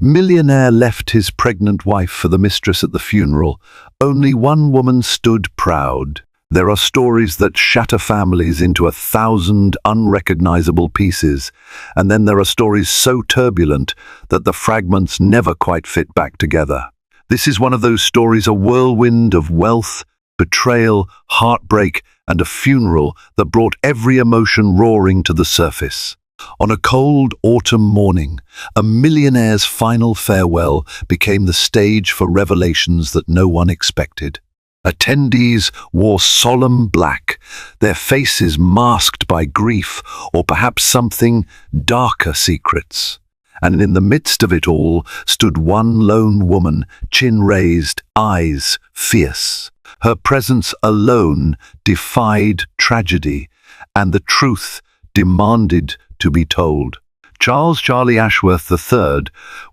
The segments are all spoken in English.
Millionaire left his pregnant wife for the mistress at the funeral. Only one woman stood proud. There are stories that shatter families into 1,000 unrecognizable pieces, and then there are stories so turbulent that the fragments never quite fit back together. This is one of those stories, a whirlwind of wealth, betrayal, heartbreak, and a funeral that brought every emotion roaring to the surface. On a cold autumn morning, a millionaire's final farewell became the stage for revelations that no one expected. Attendees wore solemn black, their faces masked by grief or perhaps something darker secrets. And in the midst of it all stood one lone woman, chin raised, eyes fierce. Her presence alone defied tragedy, and the truth demanded to be told. Charles Charlie Ashworth III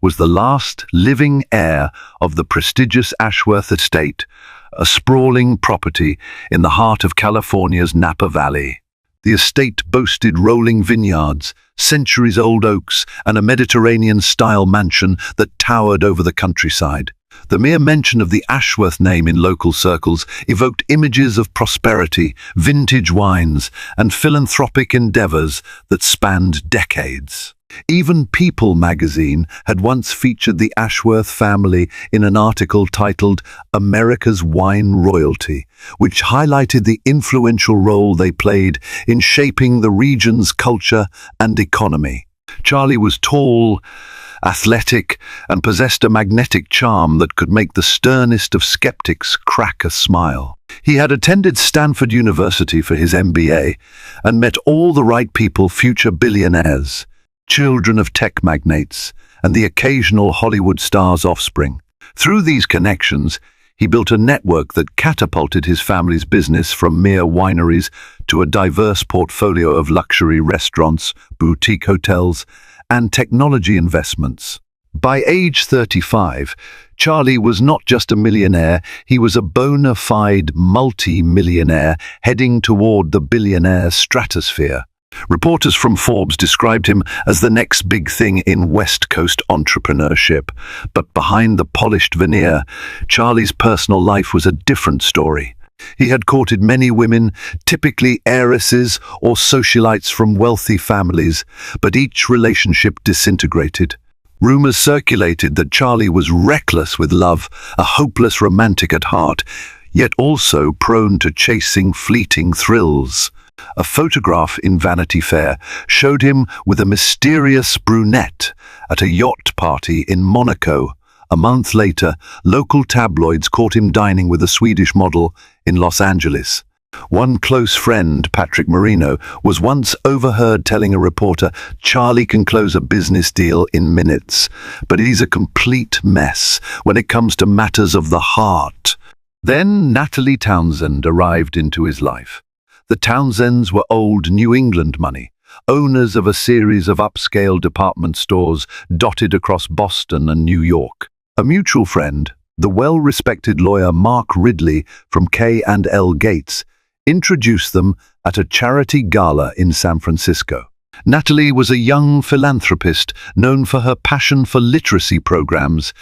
was the last living heir of the prestigious Ashworth estate, a sprawling property in the heart of California's Napa Valley. The estate boasted rolling vineyards, centuries-old oaks, and a Mediterranean-style mansion that towered over the countryside. The mere mention of the Ashworth name in local circles evoked images of prosperity, vintage wines, and philanthropic endeavors that spanned decades. Even People magazine had once featured the Ashworth family in an article titled "America's Wine Royalty," which highlighted the influential role they played in shaping the region's culture and economy. Charlie was tall, athletic, and possessed a magnetic charm that could make the sternest of skeptics crack a smile. He had attended Stanford University for his MBA and met all the right people, future billionaires, children of tech magnates, and the occasional Hollywood star's offspring. Through these connections, he built a network that catapulted his family's business from mere wineries to a diverse portfolio of luxury restaurants, boutique hotels, and technology investments. By age 35, Charlie was not just a millionaire, he was a bona fide multi-millionaire heading toward the billionaire stratosphere. Reporters from Forbes described him as the next big thing in West Coast entrepreneurship. But behind the polished veneer, Charlie's personal life was a different story. He had courted many women, typically heiresses or socialites from wealthy families, but each relationship disintegrated. Rumors circulated that Charlie was reckless with love, a hopeless romantic at heart, yet also prone to chasing fleeting thrills. A photograph in Vanity Fair showed him with a mysterious brunette at a yacht party in Monaco. A month later, local tabloids caught him dining with a Swedish model in Los Angeles. One close friend, Patrick Marino, was once overheard telling a reporter, "Charlie can close a business deal in minutes, but he's a complete mess when it comes to matters of the heart." Then Natalie Townsend arrived into his life. The Townsends were old New England money, owners of a series of upscale department stores dotted across Boston and New York. A mutual friend, the well-respected lawyer Mark Ridley from K&L Gates, introduced them at a charity gala in San Francisco. Natalie was a young philanthropist known for her passion for literacy programs,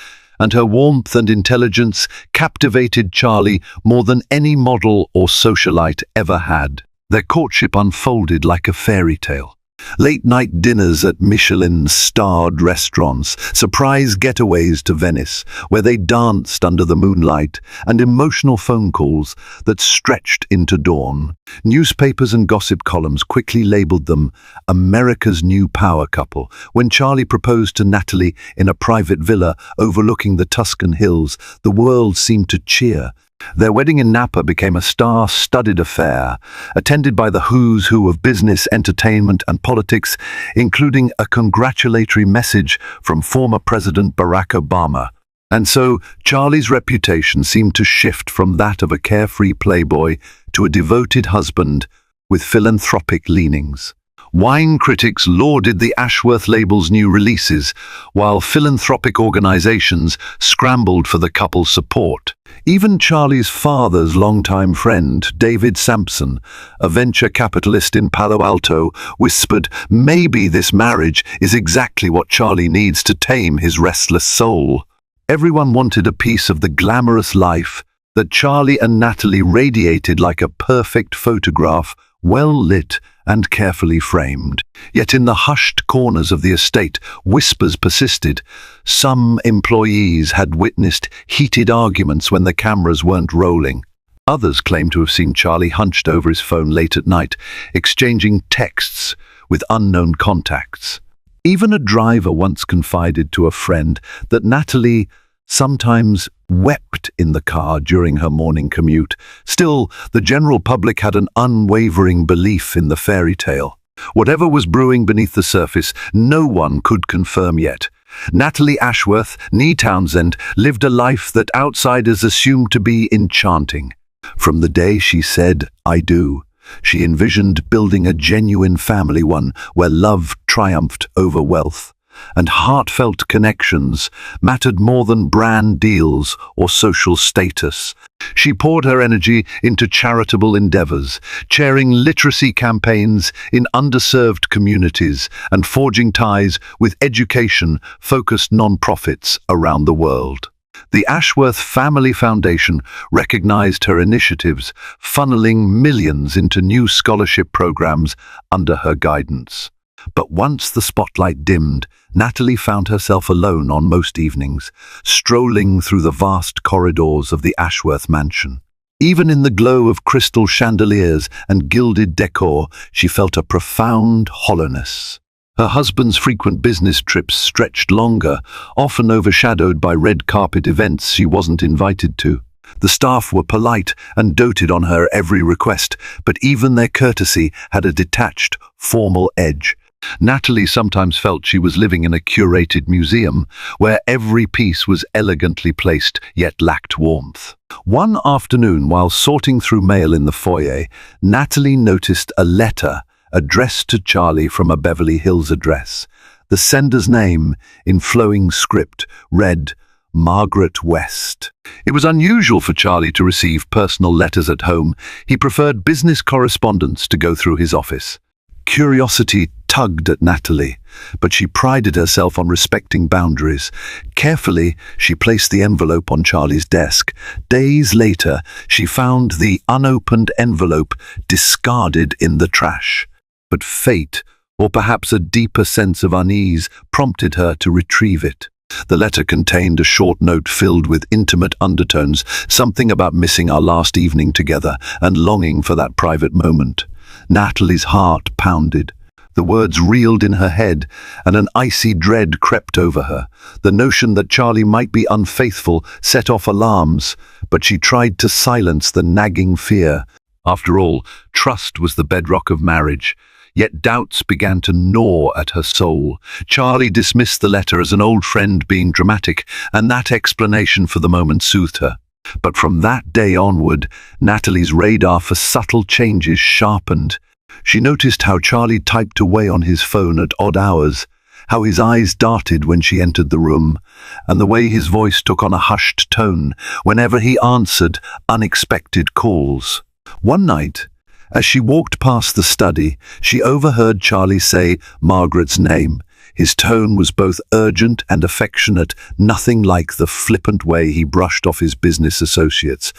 and her warmth and intelligence captivated Charlie more than any model or socialite ever had. Their courtship unfolded like a fairy tale. Late-night dinners at Michelin-starred restaurants, surprise getaways to Venice, where they danced under the moonlight, and emotional phone calls that stretched into dawn. Newspapers and gossip columns quickly labeled them America's new power couple. When Charlie proposed to Natalie in a private villa overlooking the Tuscan hills, the world seemed to cheer. Their wedding in Napa became a star-studded affair, attended by the who's who of business, entertainment, and politics, including a congratulatory message from former President Barack Obama. And so, Charlie's reputation seemed to shift from that of a carefree playboy to a devoted husband with philanthropic leanings. Wine critics lauded the Ashworth label's new releases, while philanthropic organizations scrambled for the couple's support. Even Charlie's father's longtime friend, David Sampson, a venture capitalist in Palo Alto, whispered, "Maybe this marriage is exactly what Charlie needs to tame his restless soul." Everyone wanted a piece of the glamorous life that Charlie and Natalie radiated like a perfect photograph, well lit and carefully framed. Yet in the hushed corners of the estate, whispers persisted. Some employees had witnessed heated arguments when the cameras weren't rolling. Others claimed to have seen Charlie hunched over his phone late at night, exchanging texts with unknown contacts. Even a driver once confided to a friend that Natalie sometimes wept in the car during her morning commute. Still, the general public had an unwavering belief in the fairy tale. Whatever was brewing beneath the surface, no one could confirm yet. Natalie Ashworth, née Townsend, lived a life that outsiders assumed to be enchanting. From the day she said, "I do," she envisioned building a genuine family, one where love triumphed over wealth, and heartfelt connections mattered more than brand deals or social status. She poured her energy into charitable endeavors, chairing literacy campaigns in underserved communities and forging ties with education-focused nonprofits around the world. The Ashworth Family Foundation recognized her initiatives, funneling millions into new scholarship programs under her guidance. But once the spotlight dimmed, Natalie found herself alone on most evenings, strolling through the vast corridors of the Ashworth mansion. Even in the glow of crystal chandeliers and gilded decor, she felt a profound hollowness. Her husband's frequent business trips stretched longer, often overshadowed by red carpet events she wasn't invited to. The staff were polite and doted on her every request, but even their courtesy had a detached, formal edge. Natalie sometimes felt she was living in a curated museum, where every piece was elegantly placed, yet lacked warmth. One afternoon, while sorting through mail in the foyer, Natalie noticed a letter addressed to Charlie from a Beverly Hills address. The sender's name, in flowing script, read, Margaret West. It was unusual for Charlie to receive personal letters at home. He preferred business correspondence to go through his office. Curiosity tugged at Natalie, but she prided herself on respecting boundaries. Carefully, she placed the envelope on Charlie's desk. Days later, she found the unopened envelope discarded in the trash. But fate, or perhaps a deeper sense of unease, prompted her to retrieve it. The letter contained a short note filled with intimate undertones, something about missing our last evening together and longing for that private moment. Natalie's heart pounded. The words reeled in her head, and an icy dread crept over her. The notion that Charlie might be unfaithful set off alarms, but she tried to silence the nagging fear. After all, trust was the bedrock of marriage. Yet doubts began to gnaw at her soul. Charlie dismissed the letter as an old friend being dramatic, and that explanation for the moment soothed her. But from that day onward, Natalie's radar for subtle changes sharpened. She noticed how Charlie typed away on his phone at odd hours, how his eyes darted when she entered the room, and the way his voice took on a hushed tone whenever he answered unexpected calls. One night, as she walked past the study, she overheard Charlie say Margaret's name. His tone was both urgent and affectionate, nothing like the flippant way he brushed off his business associates.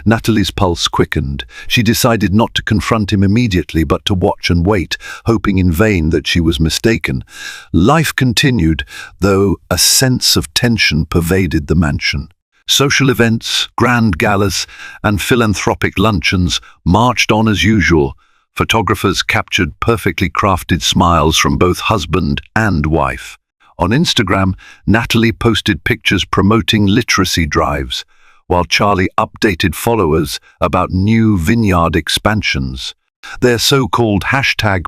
Natalie's pulse quickened. She decided not to confront him immediately, but to watch and wait, hoping in vain that she was mistaken. Life continued, though a sense of tension pervaded the mansion. Social events, grand galas, and philanthropic luncheons marched on as usual. Photographers captured perfectly crafted smiles from both husband and wife. On Instagram, Natalie posted pictures promoting literacy drives, while Charlie updated followers about new vineyard expansions. Their so-called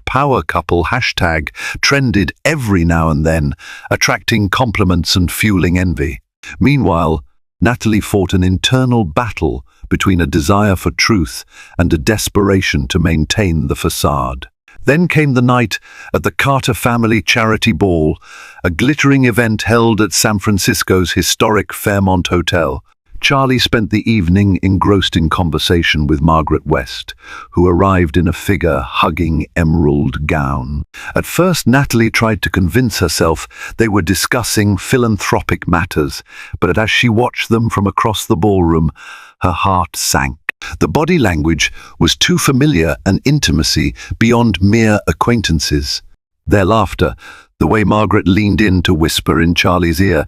#power couple hashtag trended every now and then, attracting compliments and fueling envy. Meanwhile, Natalie fought an internal battle between a desire for truth and a desperation to maintain the facade. Then came the night at the Carter family charity ball, a glittering event held at San Francisco's historic Fairmont Hotel. Charlie spent the evening engrossed in conversation with Margaret West, who arrived in a figure-hugging emerald gown. At first, Natalie tried to convince herself they were discussing philanthropic matters, but as she watched them from across the ballroom, her heart sank. The body language was too familiar an intimacy beyond mere acquaintances. Their laughter, the way Margaret leaned in to whisper in Charlie's ear,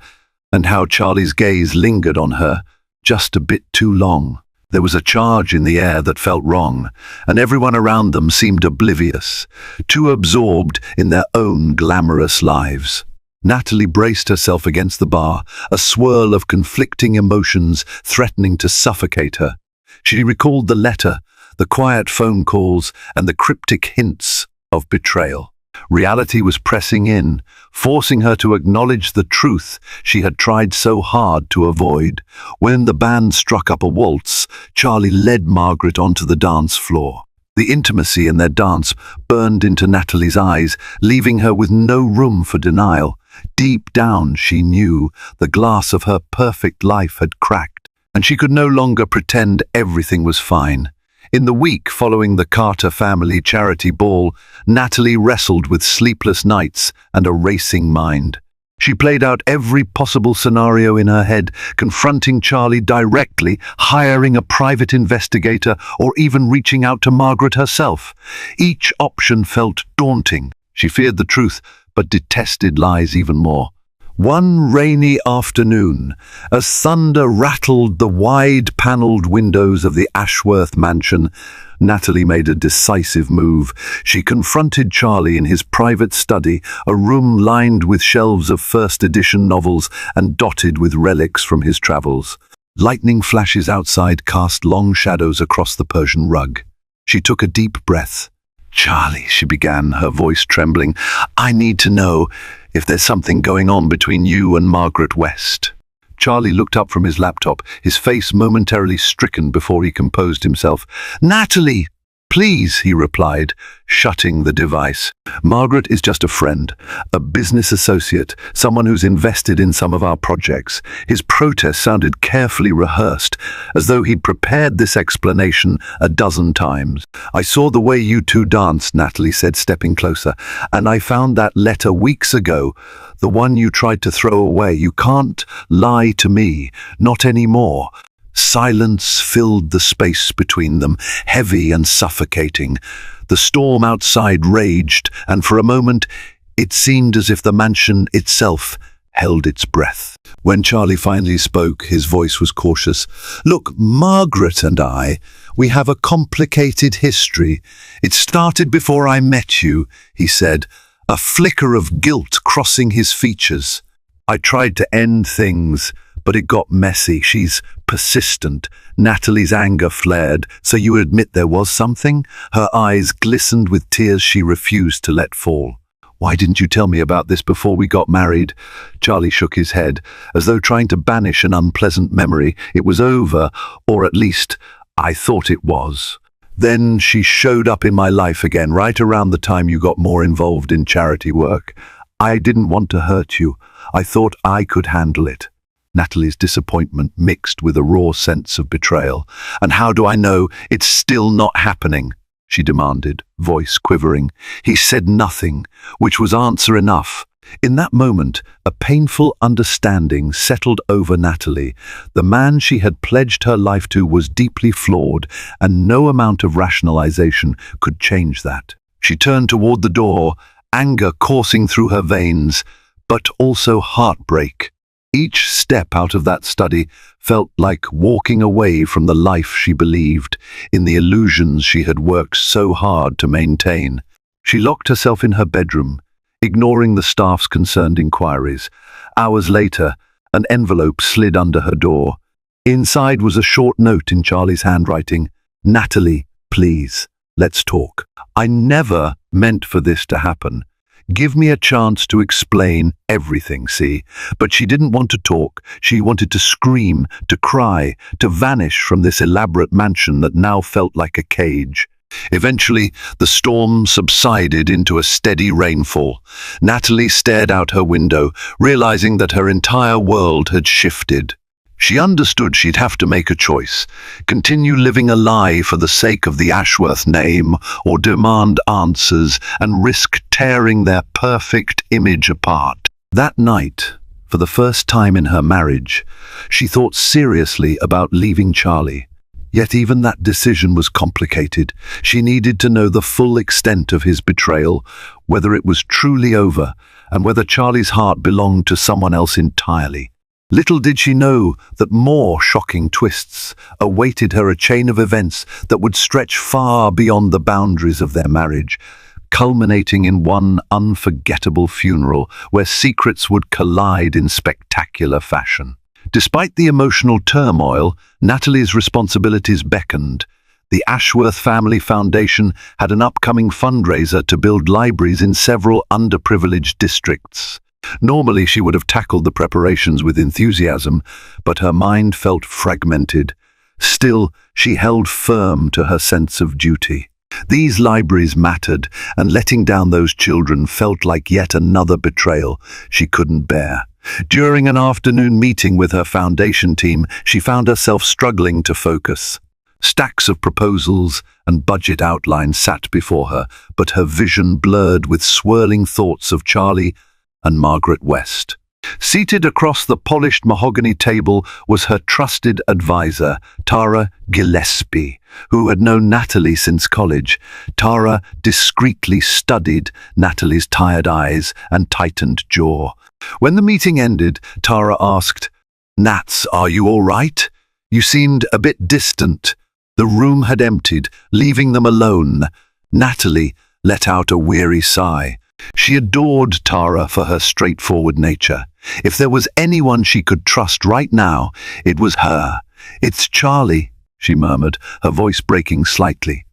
and how Charlie's gaze lingered on her, just a bit too long. There was a charge in the air that felt wrong, and everyone around them seemed oblivious, too absorbed in their own glamorous lives. Natalie braced herself against the bar, a swirl of conflicting emotions threatening to suffocate her. She recalled the letter, the quiet phone calls, and the cryptic hints of betrayal. Reality was pressing in, forcing her to acknowledge the truth she had tried so hard to avoid. When the band struck up a waltz, Charlie led Margaret onto the dance floor. The intimacy in their dance burned into Natalie's eyes, leaving her with no room for denial. Deep down, she knew the glass of her perfect life had cracked, and she could no longer pretend everything was fine. In the week following the Carter family charity ball, Natalie wrestled with sleepless nights and a racing mind. She played out every possible scenario in her head, confronting Charlie directly, hiring a private investigator, or even reaching out to Margaret herself. Each option felt daunting. She feared the truth, but detested lies even more. One rainy afternoon, as thunder rattled the wide-panelled windows of the Ashworth mansion, Natalie made a decisive move. She confronted Charlie in his private study, a room lined with shelves of first-edition novels and dotted with relics from his travels. Lightning flashes outside cast long shadows across the Persian rug. She took a deep breath. "Charlie," she began, her voice trembling, "I need to know if there's something going on between you and Margaret West." Charlie looked up from his laptop, his face momentarily stricken before he composed himself. "Natalie, please," he replied, shutting the device. "Margaret is just a friend, a business associate, someone who's invested in some of our projects." His protest sounded carefully rehearsed, as though he'd prepared this explanation a dozen times. "I saw the way you two danced," Natalie said, stepping closer, "and I found that letter weeks ago, the one you tried to throw away. You can't lie to me, not anymore." Silence filled the space between them, heavy and suffocating. The storm outside raged, and for a moment it seemed as if the mansion itself held its breath. When Charlie finally spoke, his voice was cautious. "Look, Margaret and we have a complicated history. It started before I met you," he said, a flicker of guilt crossing his features. "I tried to end things, but it got messy." She's persistent. Natalie's anger flared. "So you admit there was something?" Her eyes glistened with tears she refused to let fall. "Why didn't you tell me about this before we got married?" Charlie shook his head, as though trying to banish an unpleasant memory. "It was over, or at least I thought it was. Then she showed up in my life again, right around the time you got more involved in charity work. I didn't want to hurt you. I thought I could handle it." Natalie's disappointment mixed with a raw sense of betrayal. "And how do I know it's still not happening?" she demanded, voice quivering. He said nothing, which was answer enough. In that moment, a painful understanding settled over Natalie. The man she had pledged her life to was deeply flawed, and no amount of rationalization could change that. She turned toward the door, anger coursing through her veins, but also heartbreak. Each step out of that study felt like walking away from the life she believed, in the illusions she had worked so hard to maintain. She locked herself in her bedroom, ignoring the staff's concerned inquiries. Hours later, an envelope slid under her door. Inside was a short note in Charlie's handwriting. "Natalie, please, let's talk. I never meant for this to happen. Give me a chance to explain everything, see?" But she didn't want to talk. She wanted to scream, to cry, to vanish from this elaborate mansion that now felt like a cage. Eventually, the storm subsided into a steady rainfall. Natalie stared out her window, realizing that her entire world had shifted. She understood she'd have to make a choice: continue living a lie for the sake of the Ashworth name, or demand answers and risk tearing their perfect image apart. That night, for the first time in her marriage, she thought seriously about leaving Charlie. Yet even that decision was complicated. She needed to know the full extent of his betrayal, whether it was truly over, and whether Charlie's heart belonged to someone else entirely. Little did she know that more shocking twists awaited her, a chain of events that would stretch far beyond the boundaries of their marriage, culminating in one unforgettable funeral where secrets would collide in spectacular fashion. Despite the emotional turmoil, Natalie's responsibilities beckoned. The Ashworth Family Foundation had an upcoming fundraiser to build libraries in several underprivileged districts. Normally, she would have tackled the preparations with enthusiasm, but her mind felt fragmented. Still, she held firm to her sense of duty. These libraries mattered, and letting down those children felt like yet another betrayal she couldn't bear. During an afternoon meeting with her foundation team, she found herself struggling to focus. Stacks of proposals and budget outlines sat before her, but her vision blurred with swirling thoughts of Charlie and Margaret West. Seated across the polished mahogany table was her trusted advisor, Tara Gillespie, who had known Natalie since college. Tara discreetly studied Natalie's tired eyes and tightened jaw. When the meeting ended, Tara asked, "Nats, are you all right? You seemed a bit distant." The room had emptied, leaving them alone. Natalie let out a weary sigh. She adored Tara for her straightforward nature. If there was anyone she could trust right now, it was her. "It's Charlie," she murmured, her voice breaking slightly.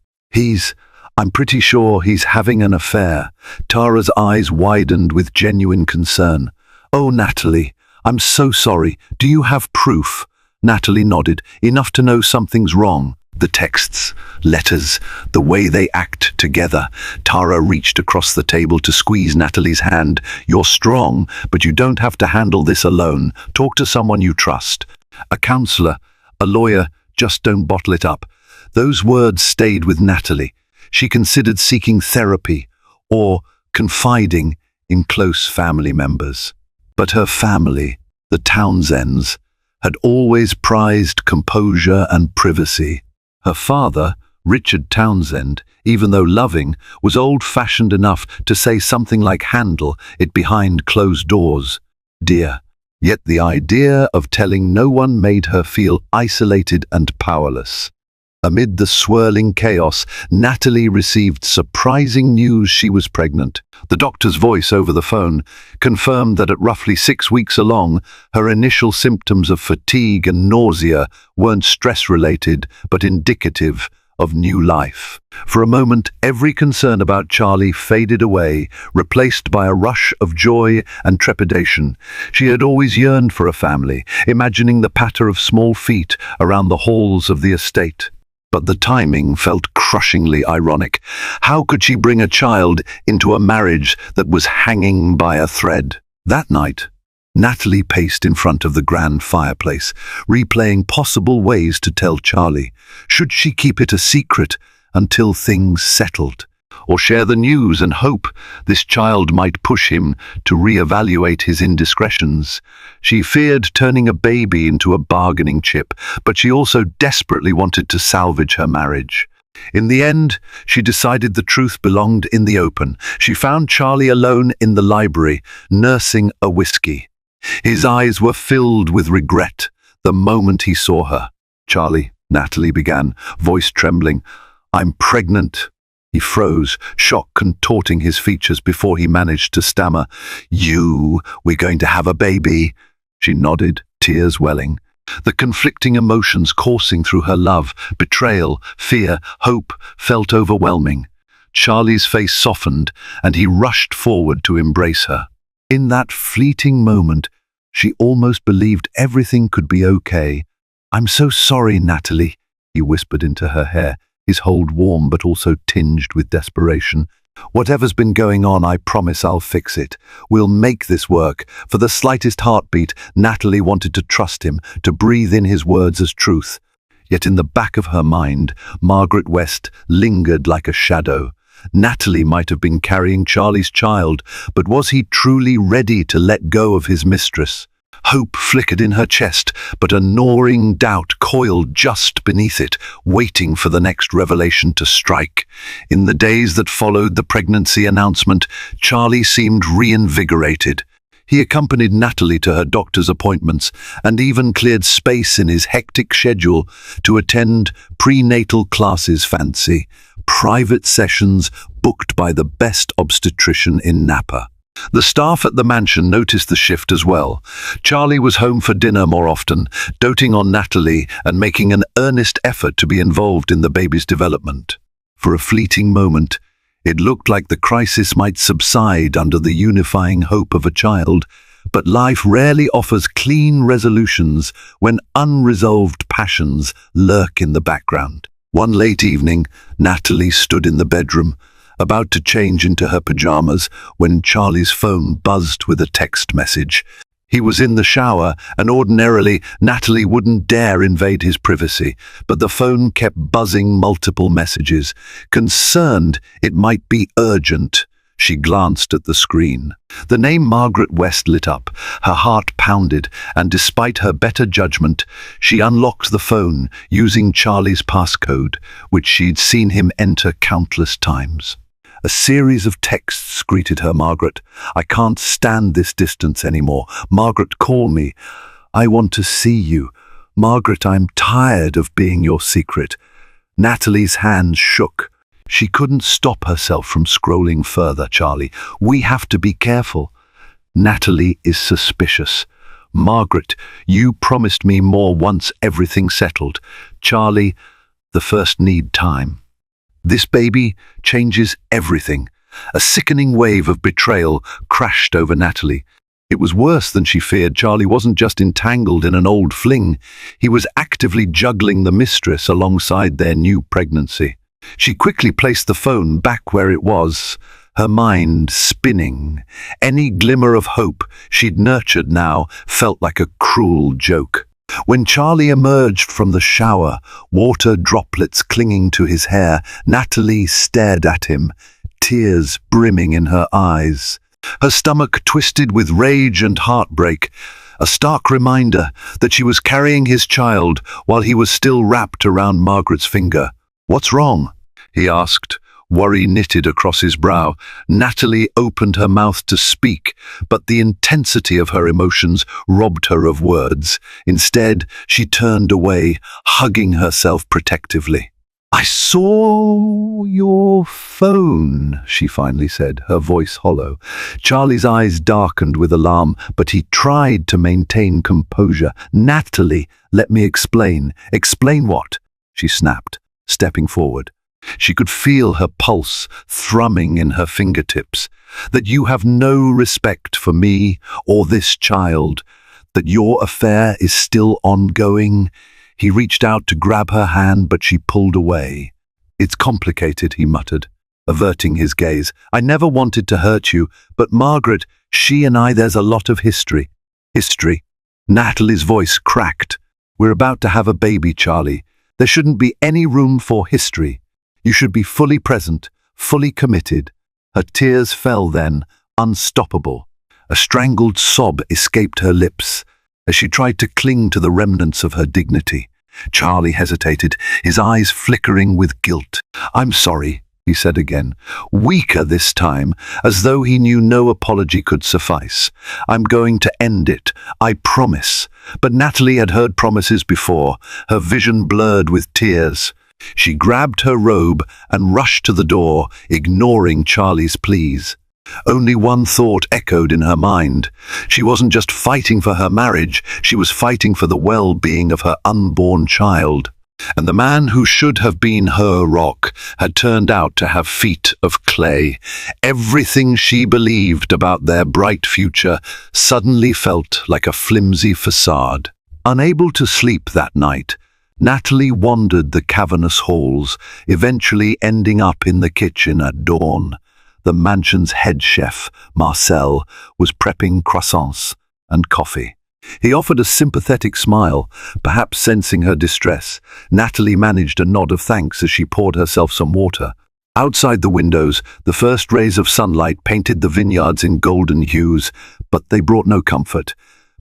I'm pretty sure he's having an affair." Tara's eyes widened with genuine concern. "Oh, Natalie, I'm so sorry. Do you have proof?" Natalie nodded, enough to know something's wrong. The texts, letters, the way they act together. Tara reached across the table to squeeze Natalie's hand. "You're strong, but you don't have to handle this alone. Talk to someone you trust. A counselor, a lawyer, just don't bottle it up." Those words stayed with Natalie. She considered seeking therapy or confiding in close family members. But her family, the Townsends, had always prized composure and privacy. Her father, Richard Townsend, even though loving, was old-fashioned enough to say something like "handle it behind closed doors, dear." Yet the idea of telling no one made her feel isolated and powerless. Amid the swirling chaos, Natalie received surprising news: she was pregnant. The doctor's voice over the phone confirmed that at roughly 6 weeks along, her initial symptoms of fatigue and nausea weren't stress-related, but indicative of new life. For a moment, every concern about Charlie faded away, replaced by a rush of joy and trepidation. She had always yearned for a family, imagining the patter of small feet around the halls of the estate. But the timing felt crushingly ironic. How could she bring a child into a marriage that was hanging by a thread? That night, Natalie paced in front of the grand fireplace, replaying possible ways to tell Charlie. Should she keep it a secret until things settled, or share the news and hope this child might push him to reevaluate his indiscretions? She feared turning a baby into a bargaining chip, but she also desperately wanted to salvage her marriage. In the end, she decided the truth belonged in the open. She found Charlie alone in the library, nursing a whiskey. His eyes were filled with regret the moment he saw her. "Charlie," Natalie began, voice trembling, "I'm pregnant." He froze, shock contorting his features before he managed to stammer, We're going to have a baby." She nodded, tears welling. The conflicting emotions coursing through her love, betrayal, fear, hope, felt overwhelming. Charlie's face softened, and he rushed forward to embrace her. In that fleeting moment, she almost believed everything could be okay. "I'm so sorry, Natalie," he whispered into her hair. his hold warm but also tinged with desperation. "Whatever's been going on, I promise I'll fix it. We'll make this work." For the slightest heartbeat, Natalie wanted to trust him, to breathe in his words as truth. Yet in the back of her mind, Margaret West lingered like a shadow. Natalie might have been carrying Charlie's child, but was he truly ready to let go of his mistress? Hope flickered in her chest, but a gnawing doubt coiled just beneath it, waiting for the next revelation to strike. In the days that followed the pregnancy announcement, Charlie seemed reinvigorated. He accompanied Natalie to her doctor's appointments and even cleared space in his hectic schedule to attend prenatal classes. Fancy private sessions booked by the best obstetrician in Napa. The staff at the mansion noticed the shift as well. Charlie was home for dinner more often, doting on Natalie and making an earnest effort to be involved in the baby's development. For a fleeting moment, it looked like the crisis might subside under the unifying hope of a child, but life rarely offers clean resolutions when unresolved passions lurk in the background. One late evening, Natalie stood in the bedroom, about to change into her pajamas, when Charlie's phone buzzed with a text message. He was in the shower, and ordinarily Natalie wouldn't dare invade his privacy, but the phone kept buzzing multiple messages. Concerned it might be urgent, she glanced at the screen. The name Margaret West lit up, her heart pounded, and despite her better judgment, she unlocked the phone using Charlie's passcode, which she'd seen him enter countless times. A series of texts greeted her. "Margaret, I can't stand this distance anymore. Margaret, call me. I want to see you. Margaret, I'm tired of being your secret." Natalie's hands shook. She couldn't stop herself from scrolling further. "Charlie, we have to be careful. Natalie is suspicious. Margaret, you promised me more once everything settled. Charlie, the first need time. This baby changes everything." A sickening wave of betrayal crashed over Natalie. It was worse than she feared. Charlie wasn't just entangled in an old fling. He was actively juggling the mistress alongside their new pregnancy. She quickly placed the phone back where it was, her mind spinning. Any glimmer of hope she'd nurtured now felt like a cruel joke. When Charlie emerged from the shower, water droplets clinging to his hair, Natalie stared at him, tears brimming in her eyes. Her stomach twisted with rage and heartbreak, a stark reminder that she was carrying his child while he was still wrapped around Margaret's finger. "What's wrong?" he asked, worry knitted across his brow. Natalie opened her mouth to speak, but the intensity of her emotions robbed her of words. Instead, she turned away, hugging herself protectively. "I saw your phone," she finally said, her voice hollow. Charlie's eyes darkened with alarm, but he tried to maintain composure. "Natalie, let me explain." "Explain what?" she snapped, stepping forward. She could feel her pulse thrumming in her fingertips. "That you have no respect for me or this child. That your affair is still ongoing." He reached out to grab her hand, but she pulled away. "It's complicated," he muttered, averting his gaze. "I never wanted to hurt you, but Margaret, she and I, there's a lot of history." "History?" Natalie's voice cracked. "We're about to have a baby, Charlie. There shouldn't be any room for history. You should be fully present, fully committed." Her tears fell then, unstoppable. A strangled sob escaped her lips as she tried to cling to the remnants of her dignity. Charlie hesitated, his eyes flickering with guilt. "I'm sorry," he said again, weaker this time, as though he knew no apology could suffice. "I'm going to end it, I promise." But Natalie had heard promises before, her vision blurred with tears. She grabbed her robe and rushed to the door, ignoring Charlie's pleas. Only one thought echoed in her mind. She wasn't just fighting for her marriage, she was fighting for the well-being of her unborn child. And the man who should have been her rock had turned out to have feet of clay. Everything she believed about their bright future suddenly felt like a flimsy facade. Unable to sleep that night, Natalie wandered the cavernous halls, eventually ending up in the kitchen at dawn. The mansion's head chef, Marcel, was prepping croissants and coffee. He offered a sympathetic smile, perhaps sensing her distress. Natalie managed a nod of thanks as she poured herself some water. Outside the windows, the first rays of sunlight painted the vineyards in golden hues, but they brought no comfort.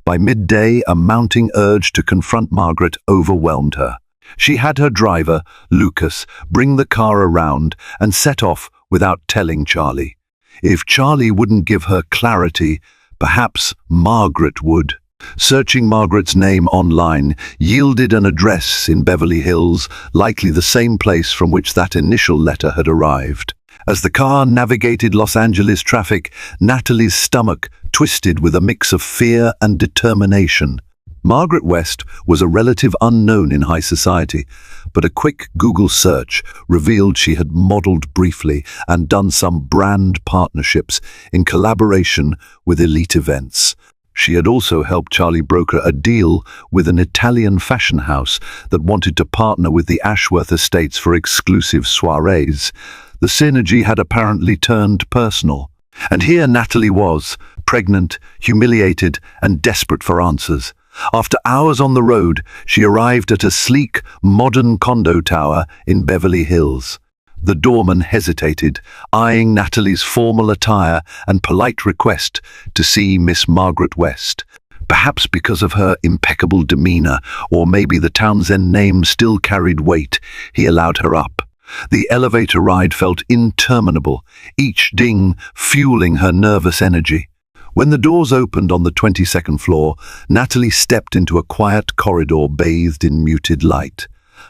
By midday, a mounting urge to confront Margaret overwhelmed her. She had her driver, Lucas, bring the car around and set off without telling Charlie. If Charlie wouldn't give her clarity, perhaps Margaret would. Searching Margaret's name online yielded an address in Beverly Hills, likely the same place from which that initial letter had arrived. As the car navigated Los Angeles traffic, Natalie's stomach twisted with a mix of fear and determination. Margaret West was a relative unknown in high society, but a quick Google search revealed she had modeled briefly and done some brand partnerships in collaboration with elite events. She had also helped Charlie broker a deal with an Italian fashion house that wanted to partner with the Ashworth estates for exclusive soirees. The synergy had apparently turned personal. And here Natalie was, pregnant, humiliated, and desperate for answers. After hours on the road, she arrived at a sleek, modern condo tower in Beverly Hills. The doorman hesitated, eyeing Natalie's formal attire and polite request to see Miss Margaret West. Perhaps because of her impeccable demeanor, or maybe the Townsend name still carried weight, he allowed her up. The elevator ride felt interminable, each ding fueling her nervous energy. When the doors opened on the 22nd floor, Natalie stepped into a quiet corridor bathed in muted light.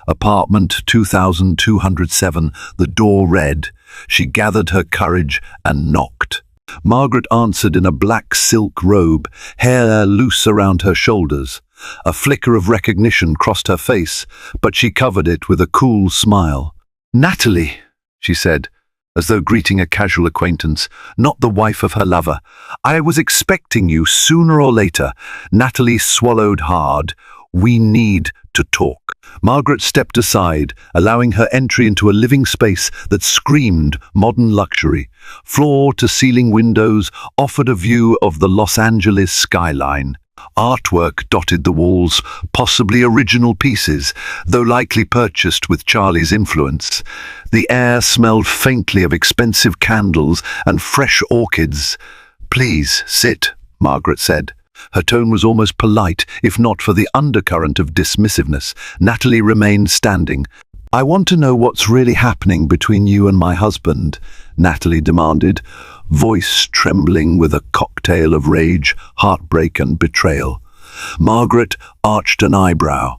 Apartment 2207, the door read. She gathered her courage and knocked. Margaret answered in a black silk robe, hair loose around her shoulders. A flicker of recognition crossed her face, but she covered it with a cool smile. "Natalie," she said, as though greeting a casual acquaintance, not the wife of her lover. "I was expecting you sooner or later." Natalie swallowed hard. "We need to talk." Margaret stepped aside, allowing her entry into a living space that screamed modern luxury. Floor-to-ceiling windows offered a view of the Los Angeles skyline. Artwork dotted the walls, possibly original pieces, though likely purchased with Charlie's influence. The air smelled faintly of expensive candles and fresh orchids. "Please, sit," Margaret said. Her tone was almost polite, if not for the undercurrent of dismissiveness. Natalie remained standing. "I want to know what's really happening between you and my husband," Natalie demanded, voice trembling with a cocktail of rage, heartbreak, and betrayal. Margaret arched an eyebrow.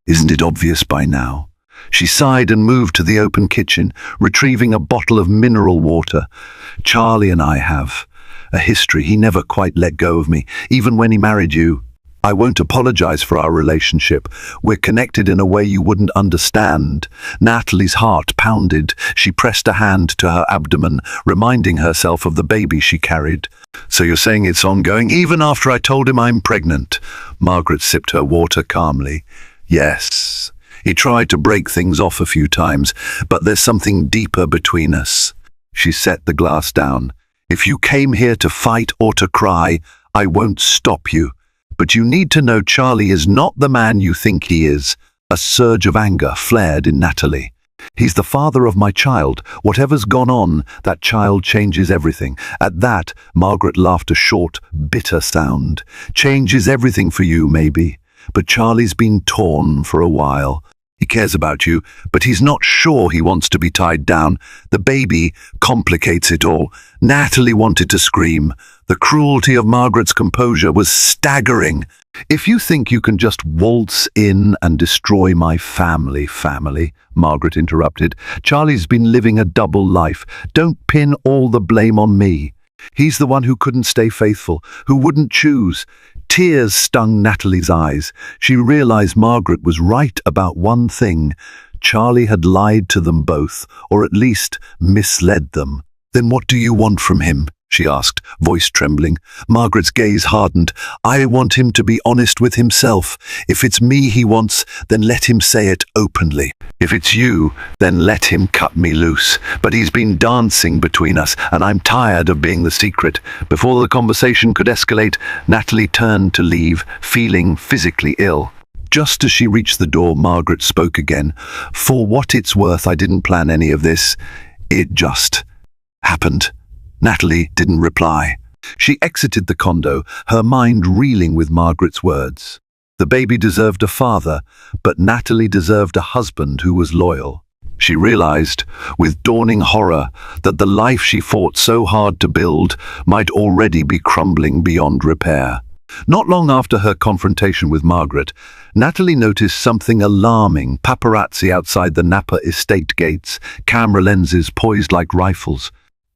"Isn't it obvious by now?" She sighed and moved to the open kitchen, retrieving a bottle of mineral water. "Charlie and I have a history. He never quite let go of me, even when he married you. I won't apologize for our relationship. We're connected in a way you wouldn't understand." Natalie's heart pounded. She pressed a hand to her abdomen, reminding herself of the baby she carried. "So you're saying it's ongoing, even after I told him I'm pregnant?" Margaret sipped her water calmly. "Yes. He tried to break things off a few times, but there's something deeper between us." She set the glass down. "If you came here to fight or to cry, I won't stop you. But you need to know Charlie is not the man you think he is." A surge of anger flared in Natalie. "He's the father of my child. Whatever's gone on, that child changes everything." At that, Margaret laughed a short, bitter sound. "Changes everything for you, maybe. But Charlie's been torn for a while. He cares about you, but he's not sure he wants to be tied down. The baby complicates it all." Natalie wanted to scream. The cruelty of Margaret's composure was staggering. "If you think you can just waltz in and destroy my family," Margaret interrupted. "Charlie's been living a double life. Don't pin all the blame on me. He's the one who couldn't stay faithful, who wouldn't choose." Tears stung Natalie's eyes. She realized Margaret was right about one thing. Charlie had lied to them both, or at least misled them. "Then what do you want from him?" she asked, voice trembling. Margaret's gaze hardened. "I want him to be honest with himself. If it's me he wants, then let him say it openly. If it's you, then let him cut me loose. But he's been dancing between us, and I'm tired of being the secret." Before the conversation could escalate, Natalie turned to leave, feeling physically ill. Just as she reached the door, Margaret spoke again. "For what it's worth, I didn't plan any of this. It just happened." Natalie didn't reply. She exited the condo, her mind reeling with Margaret's words. The baby deserved a father, but Natalie deserved a husband who was loyal. She realized, with dawning horror, that the life she fought so hard to build might already be crumbling beyond repair. Not long after her confrontation with Margaret, Natalie noticed something alarming: paparazzi outside the Napa estate gates, camera lenses poised like rifles.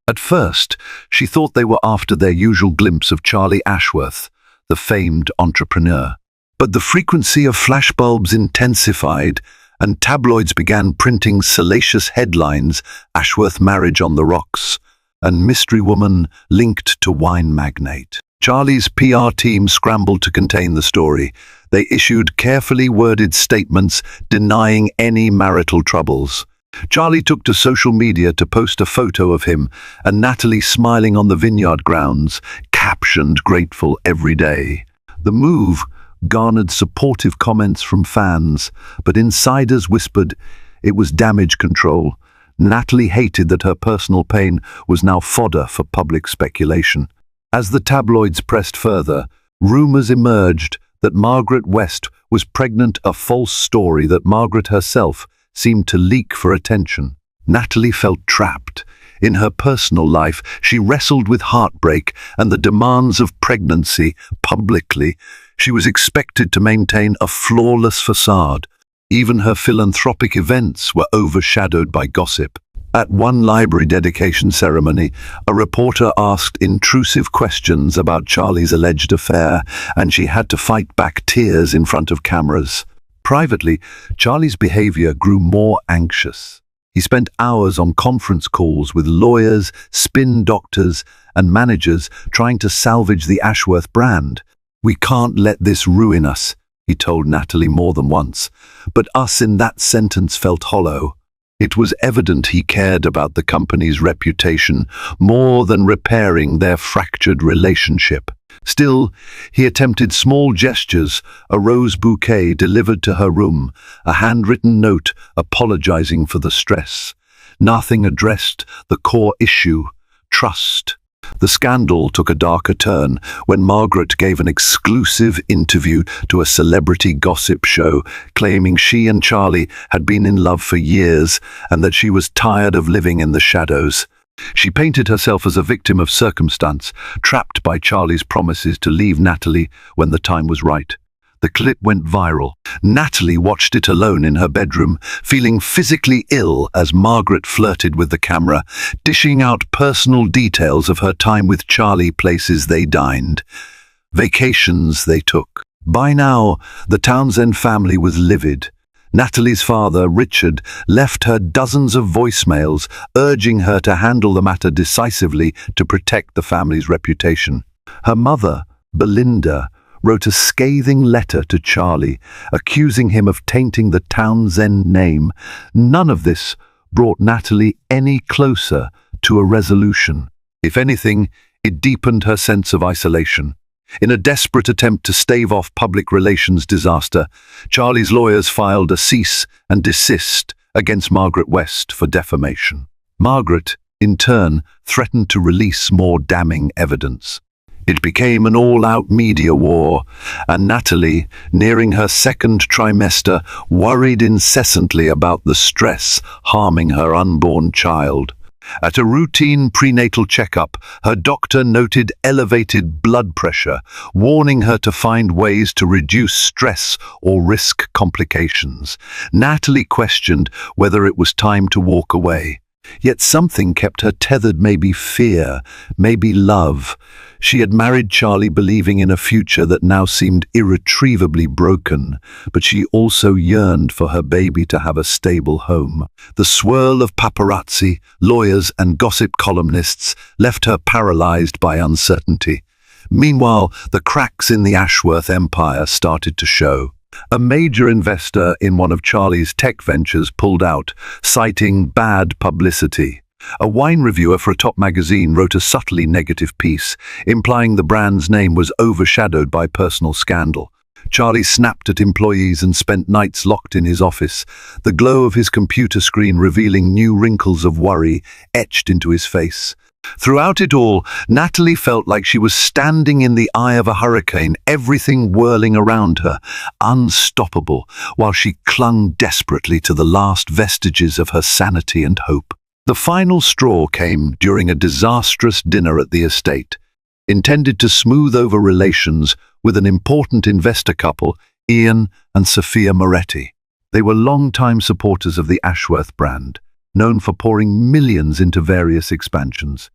At first, she thought they were after their usual glimpse of Charlie Ashworth, the famed entrepreneur. But the frequency of flashbulbs intensified, and tabloids began printing salacious headlines: "Ashworth marriage on the rocks," and "mystery woman linked to wine magnate." Charlie's PR team scrambled to contain the story. They issued carefully worded statements denying any marital troubles. Charlie took to social media to post a photo of him and Natalie smiling on the vineyard grounds, captioned "grateful every day." The move garnered supportive comments from fans, but insiders whispered it was damage control. Natalie hated that her personal pain was now fodder for public speculation. As the tabloids pressed further, rumors emerged that Margaret West was pregnant, a false story that Margaret herself seemed to leak for attention. Natalie felt trapped. In her personal life, she wrestled with heartbreak and the demands of pregnancy publicly. She was expected to maintain a flawless facade. Even her philanthropic events were overshadowed by gossip. At one library dedication ceremony, a reporter asked intrusive questions about Charlie's alleged affair, and she had to fight back tears in front of cameras. Privately, Charlie's behavior grew more anxious. He spent hours on conference calls with lawyers, spin doctors, and managers trying to salvage the Ashworth brand. "We can't let this ruin us," he told Natalie more than once. But us in that sentence felt hollow. It was evident he cared about the company's reputation more than repairing their fractured relationship. Still, he attempted small gestures: a rose bouquet delivered to her room, a handwritten note apologizing for the stress. Nothing addressed the core issue: trust. The scandal took a darker turn when Margaret gave an exclusive interview to a celebrity gossip show, claiming she and Charlie had been in love for years and that she was tired of living in the shadows. She painted herself as a victim of circumstance, trapped by Charlie's promises to leave Natalie when the time was right. The clip went viral. Natalie watched it alone in her bedroom, feeling physically ill as Margaret flirted with the camera, dishing out personal details of her time with Charlie, places they dined, vacations they took. By now, the Townsend family was livid. Natalie's father, Richard, left her dozens of voicemails, urging her to handle the matter decisively to protect the family's reputation. Her mother, Belinda, wrote a scathing letter to Charlie, accusing him of tainting the Townsend name. None of this brought Natalie any closer to a resolution. If anything, it deepened her sense of isolation. In a desperate attempt to stave off public relations disaster, Charlie's lawyers filed a cease and desist against Margaret West for defamation. Margaret, in turn, threatened to release more damning evidence. It became an all-out media war, and Natalie, nearing her second trimester, worried incessantly about the stress harming her unborn child. At a routine prenatal checkup, her doctor noted elevated blood pressure, warning her to find ways to reduce stress or risk complications. Natalie questioned whether it was time to walk away. Yet something kept her tethered, maybe fear, maybe love. She had married Charlie believing in a future that now seemed irretrievably broken, but she also yearned for her baby to have a stable home. The swirl of paparazzi, lawyers and gossip columnists left her paralyzed by uncertainty. Meanwhile, the cracks in the Ashworth empire started to show. A major investor in one of Charlie's tech ventures pulled out, citing bad publicity. A wine reviewer for a top magazine wrote a subtly negative piece, implying the brand's name was overshadowed by personal scandal. Charlie snapped at employees and spent nights locked in his office, the glow of his computer screen revealing new wrinkles of worry etched into his face. Throughout it all, Natalie felt like she was standing in the eye of a hurricane, everything whirling around her, unstoppable, while she clung desperately to the last vestiges of her sanity and hope. The final straw came during a disastrous dinner at the estate, intended to smooth over relations with an important investor couple, Ian and Sophia Moretti. They were long-time supporters of the Ashworth brand, known for pouring millions into various expansions.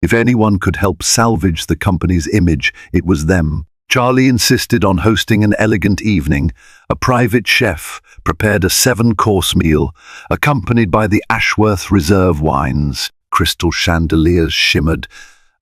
If anyone could help salvage the company's image, it was them. Charlie insisted on hosting an elegant evening. A private chef prepared a 7-course meal, accompanied by the Ashworth Reserve wines. Crystal chandeliers shimmered,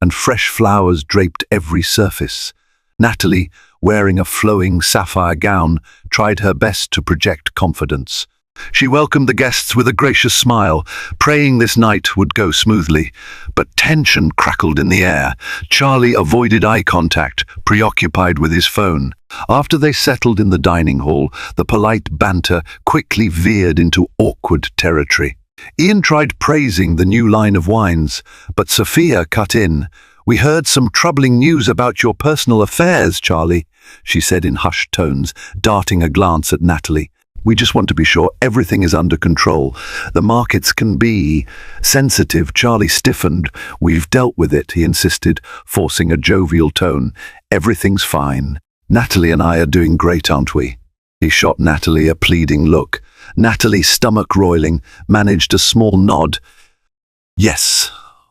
and fresh flowers draped every surface. Natalie, wearing a flowing sapphire gown, tried her best to project confidence. She welcomed the guests with a gracious smile, praying this night would go smoothly. But tension crackled in the air. Charlie avoided eye contact, preoccupied with his phone. After they settled in the dining hall, the polite banter quickly veered into awkward territory. Ian tried praising the new line of wines, but Sophia cut in. "We heard some troubling news about your personal affairs, Charlie," she said in hushed tones, darting a glance at Natalie. "We just want to be sure everything is under control. The markets can be sensitive." Charlie stiffened. "We've dealt with it," he insisted, forcing a jovial tone. "Everything's fine. Natalie and I are doing great, aren't we?" He shot Natalie a pleading look. Natalie, stomach roiling, managed a small nod. "Yes,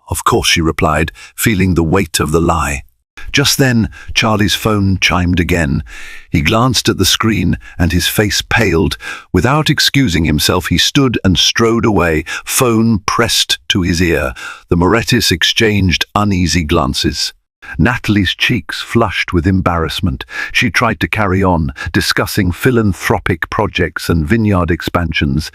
of course," she replied, feeling the weight of the lie. Just then, Charlie's phone chimed again. He glanced at the screen, and his face paled. Without excusing himself, he stood and strode away, phone pressed to his ear. The Morettis exchanged uneasy glances. Natalie's cheeks flushed with embarrassment. She tried to carry on, discussing philanthropic projects and vineyard expansions,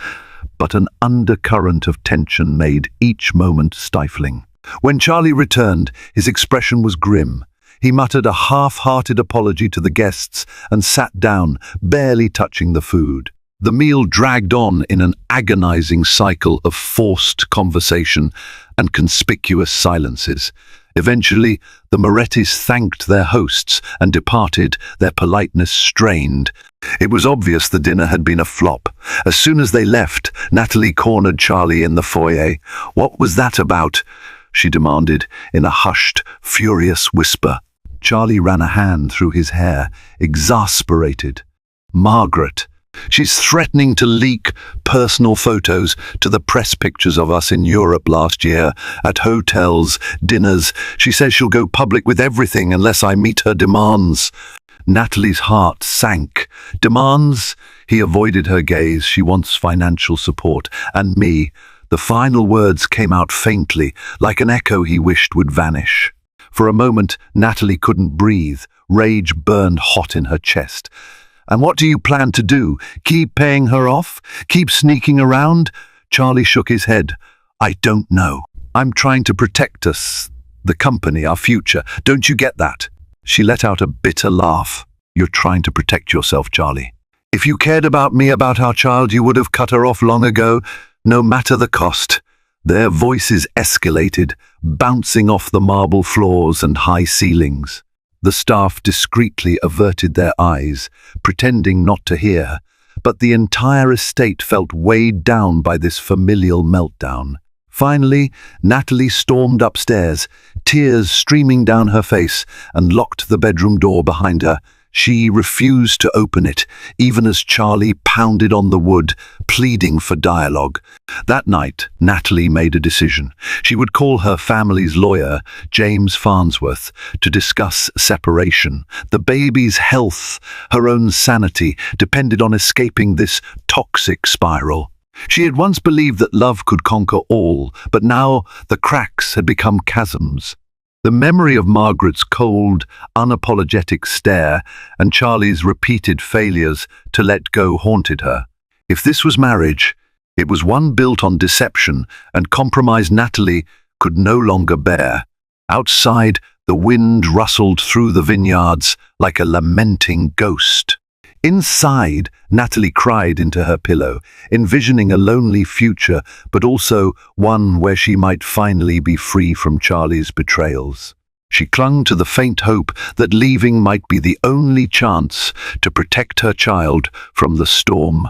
but an undercurrent of tension made each moment stifling. When Charlie returned, his expression was grim. He muttered a half-hearted apology to the guests and sat down, barely touching the food. The meal dragged on in an agonizing cycle of forced conversation and conspicuous silences. Eventually, the Morettis thanked their hosts and departed, their politeness strained. It was obvious the dinner had been a flop. As soon as they left, Natalie cornered Charlie in the foyer. "What was that about?" she demanded in a hushed, furious whisper. Charlie ran a hand through his hair, exasperated. "Margaret. She's threatening to leak personal photos to the press pictures of us in Europe last year, at hotels, dinners. She says she'll go public with everything unless I meet her demands." Natalie's heart sank. "Demands?" He avoided her gaze. "She wants financial support. And me." The final words came out faintly, like an echo he wished would vanish. For a moment, Natalie couldn't breathe. Rage burned hot in her chest. "And what do you plan to do? Keep paying her off? Keep sneaking around?" Charlie shook his head. "I don't know. I'm trying to protect us, the company, our future. Don't you get that?" She let out a bitter laugh. "You're trying to protect yourself, Charlie. If you cared about me, about our child, you would have cut her off long ago, no matter the cost." Their voices escalated, bouncing off the marble floors and high ceilings. The staff discreetly averted their eyes, pretending not to hear, but the entire estate felt weighed down by this familial meltdown. Finally, Natalie stormed upstairs, tears streaming down her face, and locked the bedroom door behind her. She refused to open it, even as Charlie pounded on the wood, pleading for dialogue. That night, Natalie made a decision. She would call her family's lawyer, James Farnsworth, to discuss separation. The baby's health, her own sanity, depended on escaping this toxic spiral. She had once believed that love could conquer all, but now the cracks had become chasms. The memory of Margaret's cold, unapologetic stare and Charlie's repeated failures to let go haunted her. If this was marriage, it was one built on deception and compromise Natalie could no longer bear. Outside, the wind rustled through the vineyards like a lamenting ghost. Inside, Natalie cried into her pillow, envisioning a lonely future, but also one where she might finally be free from Charlie's betrayals. She clung to the faint hope that leaving might be the only chance to protect her child from the storm.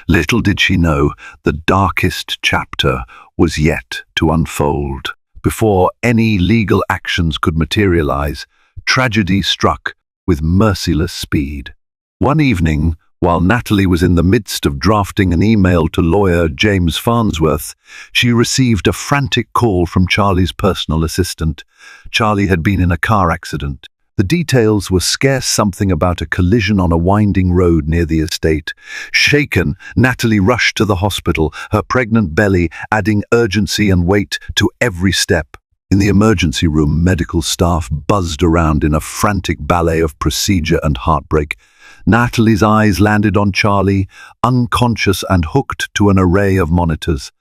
Little did she know the darkest chapter was yet to unfold. Before any legal actions could materialize, tragedy struck with merciless speed. One evening, while Natalie was in the midst of drafting an email to lawyer James Farnsworth, she received a frantic call from Charlie's personal assistant. Charlie had been in a car accident. The details were scarce something about a collision on a winding road near the estate. Shaken, Natalie rushed to the hospital, her pregnant belly adding urgency and weight to every step. In the emergency room, medical staff buzzed around in a frantic ballet of procedure and heartbreak. Natalie's eyes landed on Charlie, unconscious and hooked to an array of monitors.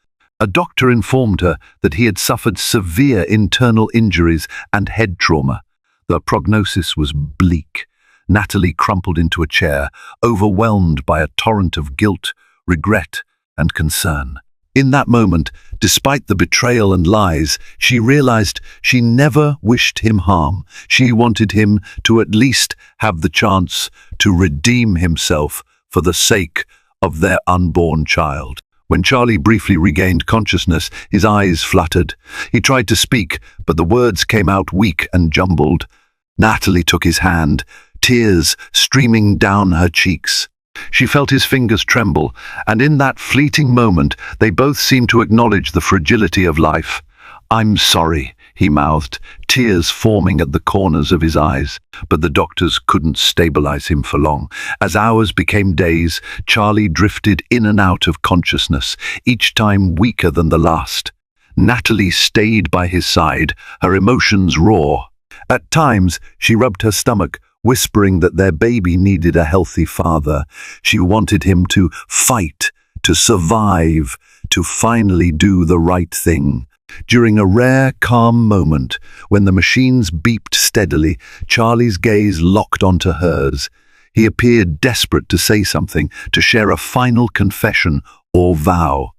A doctor informed her that he had suffered severe internal injuries and head trauma. The prognosis was bleak. Natalie crumpled into a chair, overwhelmed by a torrent of guilt, regret, and concern. In that moment, despite the betrayal and lies, she realized she never wished him harm. She wanted him to at least have the chance to redeem himself for the sake of their unborn child. When Charlie briefly regained consciousness, his eyes fluttered. He tried to speak, but the words came out weak and jumbled. Natalie took his hand, tears streaming down her cheeks. She felt his fingers tremble, and in that fleeting moment, they both seemed to acknowledge the fragility of life. "I'm sorry," he mouthed, tears forming at the corners of his eyes. But the doctors couldn't stabilize him for long. As hours became days, Charlie drifted in and out of consciousness, each time weaker than the last. Natalie stayed by his side, her emotions raw. At times, she rubbed her stomach, whispering that their baby needed a healthy father. She wanted him to fight, to survive, to finally do the right thing. During a rare, calm moment, when the machines beeped steadily, Charlie's gaze locked onto hers. He appeared desperate to say something, to share a final confession or vow.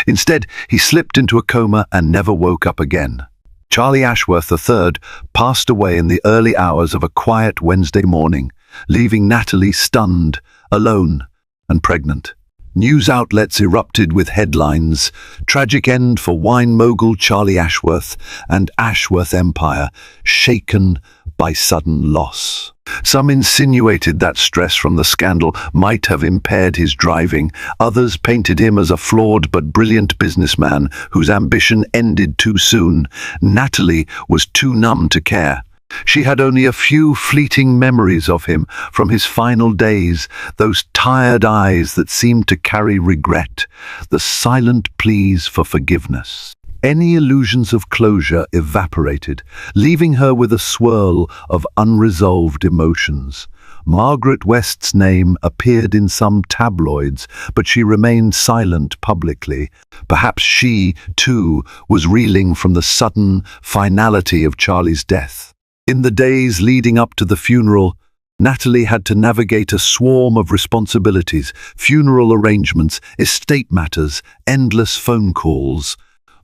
Instead, he slipped into a coma and never woke up again. Charlie Ashworth III passed away in the early hours of a quiet Wednesday morning, leaving Natalie stunned, alone, and pregnant. News outlets erupted with headlines: "Tragic end for wine mogul Charlie Ashworth and Ashworth Empire, shaken by sudden loss." Some insinuated that stress from the scandal might have impaired his driving. Others painted him as a flawed but brilliant businessman whose ambition ended too soon. Natalie was too numb to care. She had only a few fleeting memories of him from his final days, those tired eyes that seemed to carry regret, the silent pleas for forgiveness. Any illusions of closure evaporated, leaving her with a swirl of unresolved emotions. Margaret West's name appeared in some tabloids, but she remained silent publicly. Perhaps she, too, was reeling from the sudden finality of Charlie's death. In the days leading up to the funeral, Natalie had to navigate a swarm of responsibilities: funeral arrangements, estate matters, endless phone calls.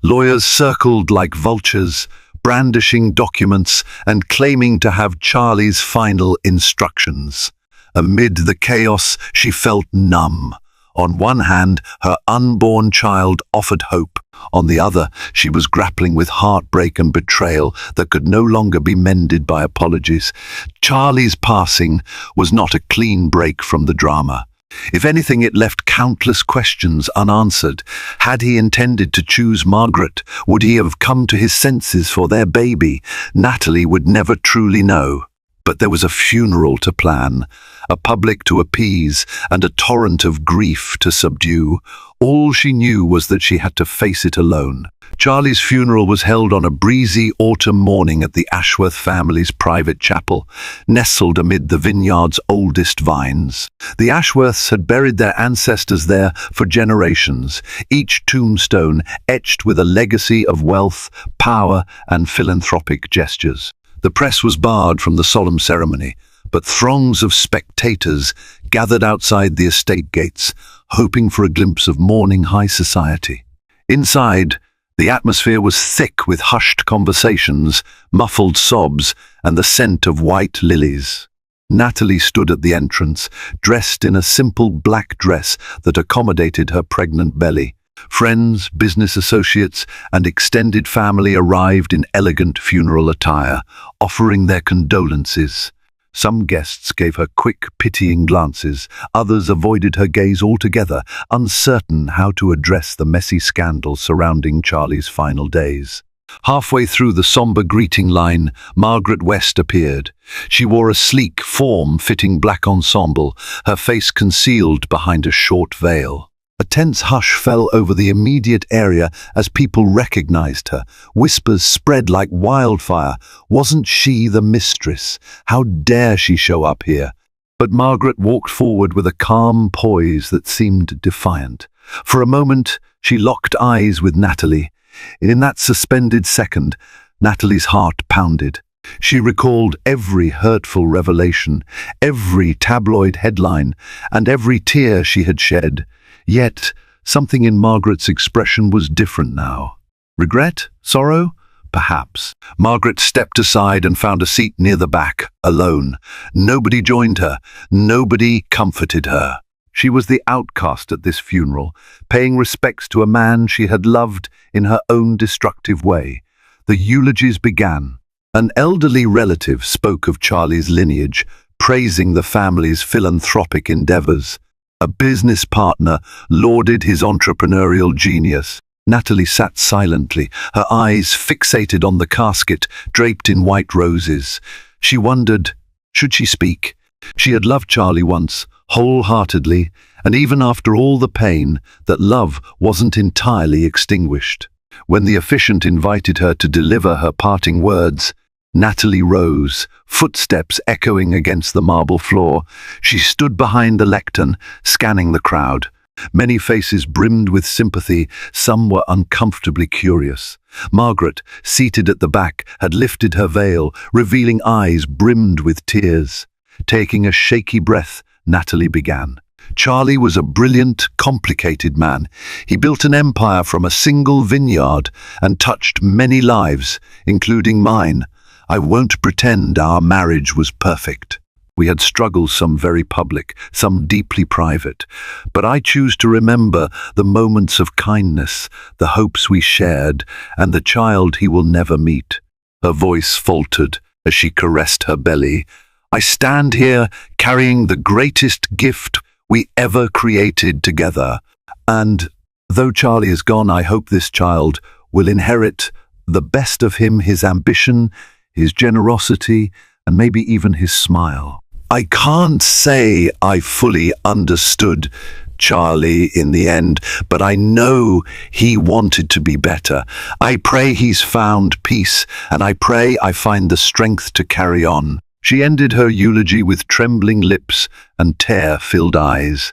Lawyers circled like vultures, brandishing documents and claiming to have Charlie's final instructions. Amid the chaos, she felt numb, On one hand, her unborn child offered hope. On the other, she was grappling with heartbreak and betrayal that could no longer be mended by apologies. Charlie's passing was not a clean break from the drama. If anything, it left countless questions unanswered. Had he intended to choose Margaret? Would he have come to his senses for their baby? Natalie would never truly know. But there was a funeral to plan, a public to appease, and a torrent of grief to subdue. All she knew was that she had to face it alone. Charlie's funeral was held on a breezy autumn morning at the Ashworth family's private chapel, nestled amid the vineyard's oldest vines. The Ashworths had buried their ancestors there for generations, each tombstone etched with a legacy of wealth, power, and philanthropic gestures. The press was barred from the solemn ceremony, but throngs of spectators gathered outside the estate gates, hoping for a glimpse of mourning high society. Inside, the atmosphere was thick with hushed conversations, muffled sobs, and the scent of white lilies. Natalie stood at the entrance, dressed in a simple black dress that accommodated her pregnant belly. Friends, business associates, and extended family arrived in elegant funeral attire, offering their condolences. Some guests gave her quick, pitying glances. Others avoided her gaze altogether, uncertain how to address the messy scandal surrounding Charlie's final days. Halfway through the somber greeting line, Margaret West appeared. She wore a sleek, form-fitting black ensemble, her face concealed behind a short veil. A tense hush fell over the immediate area as people recognized her. Whispers spread like wildfire. Wasn't she the mistress? How dare she show up here? But Margaret walked forward with a calm poise that seemed defiant. For a moment, she locked eyes with Natalie. In that suspended second, Natalie's heart pounded. She recalled every hurtful revelation, every tabloid headline, and every tear she had shed. Yet, something in Margaret's expression was different now. Regret? Sorrow? Perhaps. Margaret stepped aside and found a seat near the back, alone. Nobody joined her. Nobody comforted her. She was the outcast at this funeral, paying respects to a man she had loved in her own destructive way. The eulogies began. An elderly relative spoke of Charlie's lineage, praising the family's philanthropic endeavors. A business partner lauded his entrepreneurial genius. Natalie sat silently, her eyes fixated on the casket draped in white roses. She wondered, should she speak? She had loved Charlie once, wholeheartedly, and even after all the pain, that love wasn't entirely extinguished. When the officiant invited her to deliver her parting words, Natalie rose, footsteps echoing against the marble floor. She stood behind the lectern, scanning the crowd. Many faces brimmed with sympathy, some were uncomfortably curious. Margaret, seated at the back, had lifted her veil, revealing eyes brimmed with tears. Taking a shaky breath, Natalie began. Charlie was a brilliant, complicated man. He built an empire from a single vineyard and touched many lives, including mine. I won't pretend our marriage was perfect. We had struggles, some very public, some deeply private. But I choose to remember the moments of kindness, the hopes we shared, and the child he will never meet. Her voice faltered as she caressed her belly. I stand here carrying the greatest gift we ever created together. And though Charlie is gone, I hope this child will inherit the best of him, his ambition, his generosity, and maybe even his smile. I can't say I fully understood Charlie in the end, but I know he wanted to be better. I pray he's found peace, and I pray I find the strength to carry on. She ended her eulogy with trembling lips and tear-filled eyes.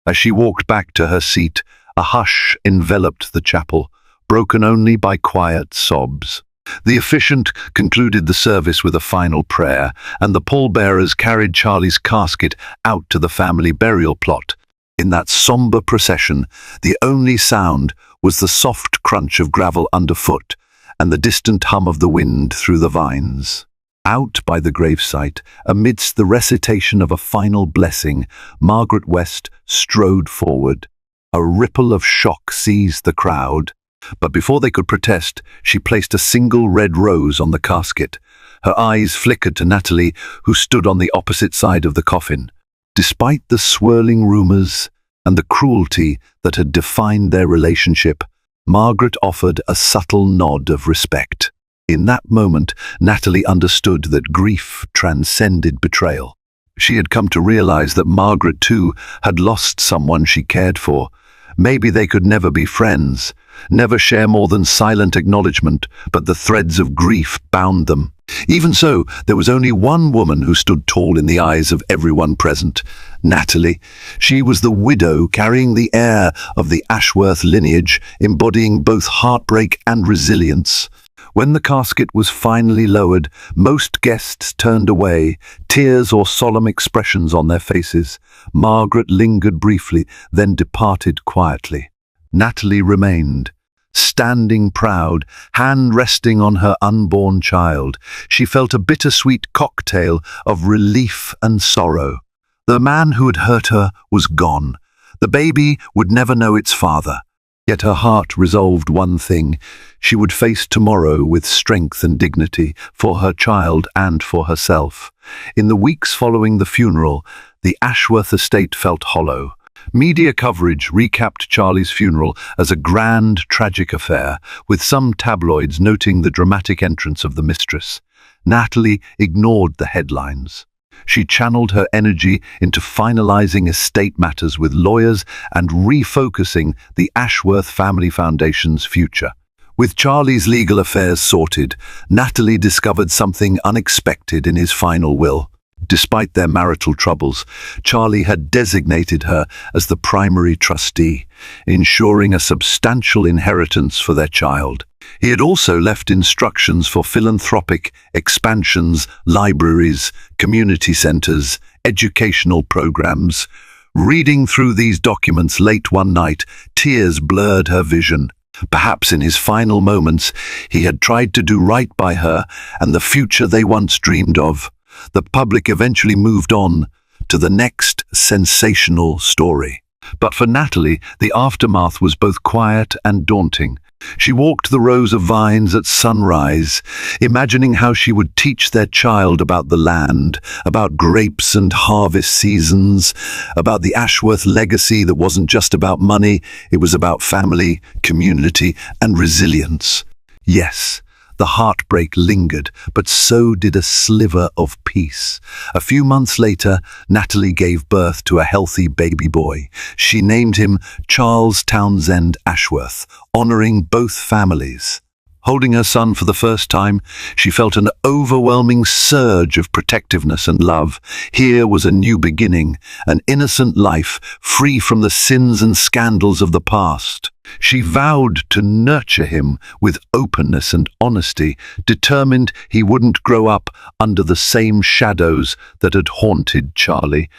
As she walked back to her seat, a hush enveloped the chapel, broken only by quiet sobs. The officiant concluded the service with a final prayer, and the pallbearers carried Charlie's casket out to the family burial plot. In that somber procession, the only sound was the soft crunch of gravel underfoot and the distant hum of the wind through the vines. Out by the gravesite, amidst the recitation of a final blessing, Margaret West strode forward. A ripple of shock seized the crowd, but before they could protest, she placed a single red rose on the casket. Her eyes flickered to Natalie, who stood on the opposite side of the coffin. Despite the swirling rumors and the cruelty that had defined their relationship, Margaret offered a subtle nod of respect. In that moment, Natalie understood that grief transcended betrayal. She had come to realize that Margaret, too, had lost someone she cared for. Maybe they could never be friends, never share more than silent acknowledgement, but the threads of grief bound them. Even so, there was only one woman who stood tall in the eyes of everyone present: Natalie. She was the widow carrying the heir of the Ashworth lineage, embodying both heartbreak and resilience. When the casket was finally lowered, most guests turned away, tears or solemn expressions on their faces. Margaret lingered briefly, then departed quietly. Natalie remained, standing proud, hand resting on her unborn child. She felt a bittersweet cocktail of relief and sorrow. The man who had hurt her was gone. The baby would never know its father. Yet her heart resolved one thing: she would face tomorrow with strength and dignity, for her child and for herself. In the weeks following the funeral, the Ashworth estate felt hollow. Media coverage recapped Charlie's funeral as a grand, tragic affair, with some tabloids noting the dramatic entrance of the mistress. Natalie ignored the headlines. She channeled her energy into finalizing estate matters with lawyers and refocusing the Ashworth Family Foundation's future. With Charlie's legal affairs sorted, Natalie discovered something unexpected in his final will. Despite their marital troubles, Charlie had designated her as the primary trustee, ensuring a substantial inheritance for their child. He had also left instructions for philanthropic expansions, libraries, community centers, educational programs. Reading through these documents late one night, tears blurred her vision. Perhaps in his final moments, he had tried to do right by her and the future they once dreamed of. The public eventually moved on to the next sensational story. But for Natalie, the aftermath was both quiet and daunting. She walked the rows of vines at sunrise, imagining how she would teach their child about the land, about grapes and harvest seasons, about the Ashworth legacy that wasn't just about money, it was about family, community, and resilience. Yes, the heartbreak lingered, but so did a sliver of peace. A few months later, Natalie gave birth to a healthy baby boy. She named him Charles Townsend Ashworth, honoring both families. Holding her son for the first time, she felt an overwhelming surge of protectiveness and love. Here was a new beginning, an innocent life, free from the sins and scandals of the past. She vowed to nurture him with openness and honesty, determined he wouldn't grow up under the same shadows that had haunted Charlie.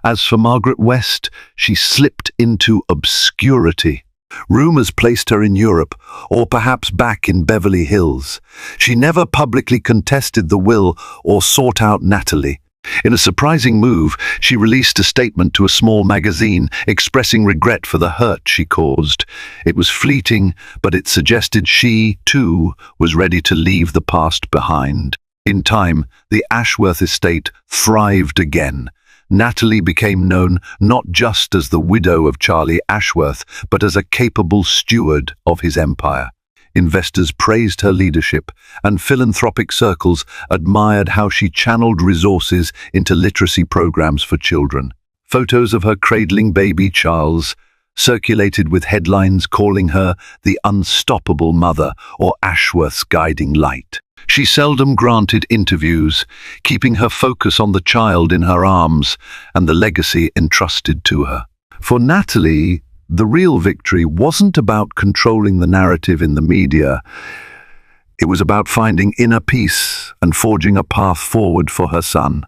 As for Margaret West, she slipped into obscurity. Rumors placed her in Europe, or perhaps back in Beverly Hills. She never publicly contested the will or sought out Natalie. In a surprising move, she released a statement to a small magazine expressing regret for the hurt she caused. It was fleeting, but it suggested she, too, was ready to leave the past behind. In time, the Ashworth estate thrived again. Natalie became known not just as the widow of Charlie Ashworth, but as a capable steward of his empire. Investors praised her leadership, and philanthropic circles admired how she channeled resources into literacy programs for children. Photos of her cradling baby Charles circulated with headlines calling her the unstoppable mother or Ashworth's guiding light. She seldom granted interviews, keeping her focus on the child in her arms and the legacy entrusted to her. For Natalie, the real victory wasn't about controlling the narrative in the media. It was about finding inner peace and forging a path forward for her son.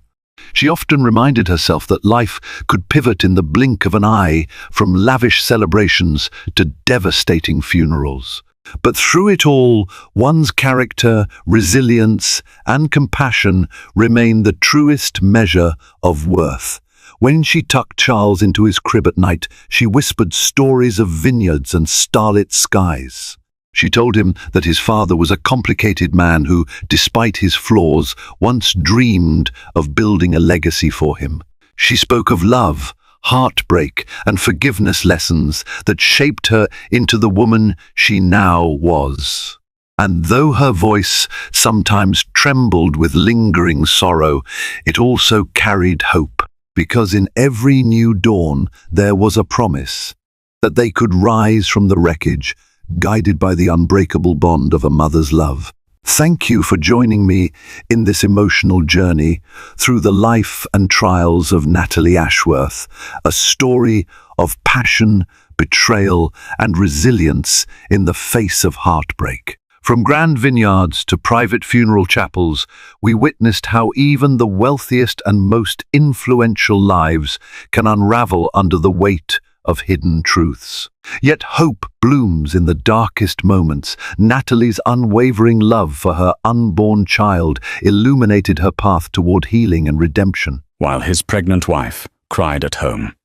She often reminded herself that life could pivot in the blink of an eye, from lavish celebrations to devastating funerals. But through it all, one's character, resilience, and compassion remain the truest measure of worth. When she tucked Charles into his crib at night, she whispered stories of vineyards and starlit skies. She told him that his father was a complicated man who, despite his flaws, once dreamed of building a legacy for him. She spoke of love, heartbreak, and forgiveness lessons that shaped her into the woman she now was. And though her voice sometimes trembled with lingering sorrow, it also carried hope, because in every new dawn there was a promise that they could rise from the wreckage, guided by the unbreakable bond of a mother's love. Thank you for joining me in this emotional journey through the life and trials of Natalie Ashworth, a story of passion, betrayal, and resilience in the face of heartbreak. From grand vineyards to private funeral chapels, we witnessed how even the wealthiest and most influential lives can unravel under the weight of hidden truths. Yet hope blooms in the darkest moments. Natalie's unwavering love for her unborn child illuminated her path toward healing and redemption, while his pregnant wife cried at home.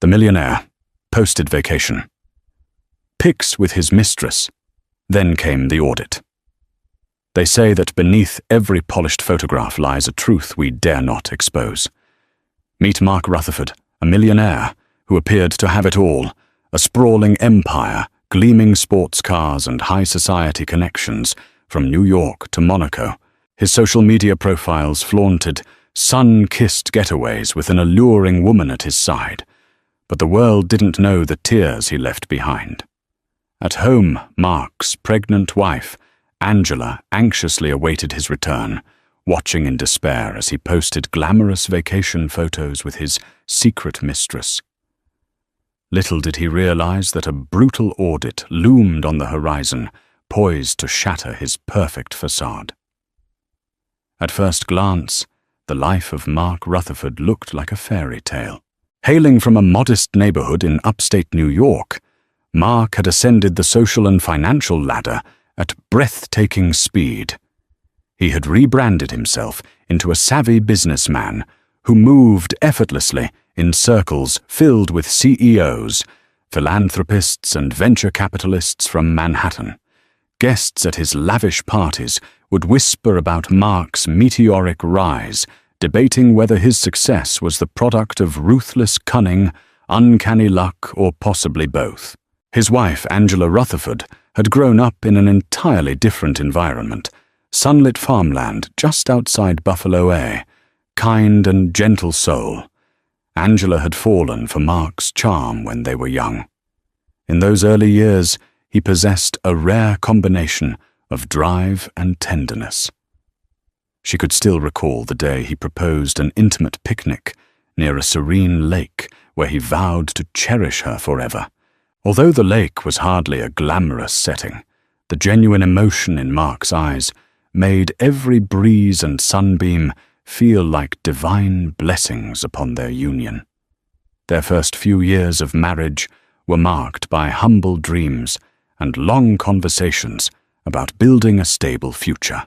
The Millionaire posted vacation. Pics with his mistress. Then came the audit. They say that beneath every polished photograph lies a truth we dare not expose. Meet Mark Rutherford, a millionaire who appeared to have it all, a sprawling empire, gleaming sports cars and high society connections from New York to Monaco. His social media profiles flaunted sun-kissed getaways with an alluring woman at his side, but the world didn't know the tears he left behind. At home, Mark's pregnant wife, Angela, anxiously awaited his return, watching in despair as he posted glamorous vacation photos with his secret mistress. Little did he realize that a brutal audit loomed on the horizon, poised to shatter his perfect facade. At first glance, the life of Mark Rutherford looked like a fairy tale. Hailing from a modest neighborhood in upstate New York, Mark had ascended the social and financial ladder at breathtaking speed. He had rebranded himself into a savvy businessman who moved effortlessly in circles filled with CEOs, philanthropists and venture capitalists from Manhattan. Guests at his lavish parties would whisper about Mark's meteoric rise, debating whether his success was the product of ruthless cunning, uncanny luck, or possibly both. His wife, Angela Rutherford, had grown up in an entirely different environment, sunlit farmland just outside Buffalo, A. Kind and gentle soul. Angela had fallen for Mark's charm when they were young. In those early years, he possessed a rare combination of drive and tenderness. She could still recall the day he proposed an intimate picnic near a serene lake where he vowed to cherish her forever. Although the lake was hardly a glamorous setting, the genuine emotion in Mark's eyes made every breeze and sunbeam feel like divine blessings upon their union. Their first few years of marriage were marked by humble dreams and long conversations about building a stable future.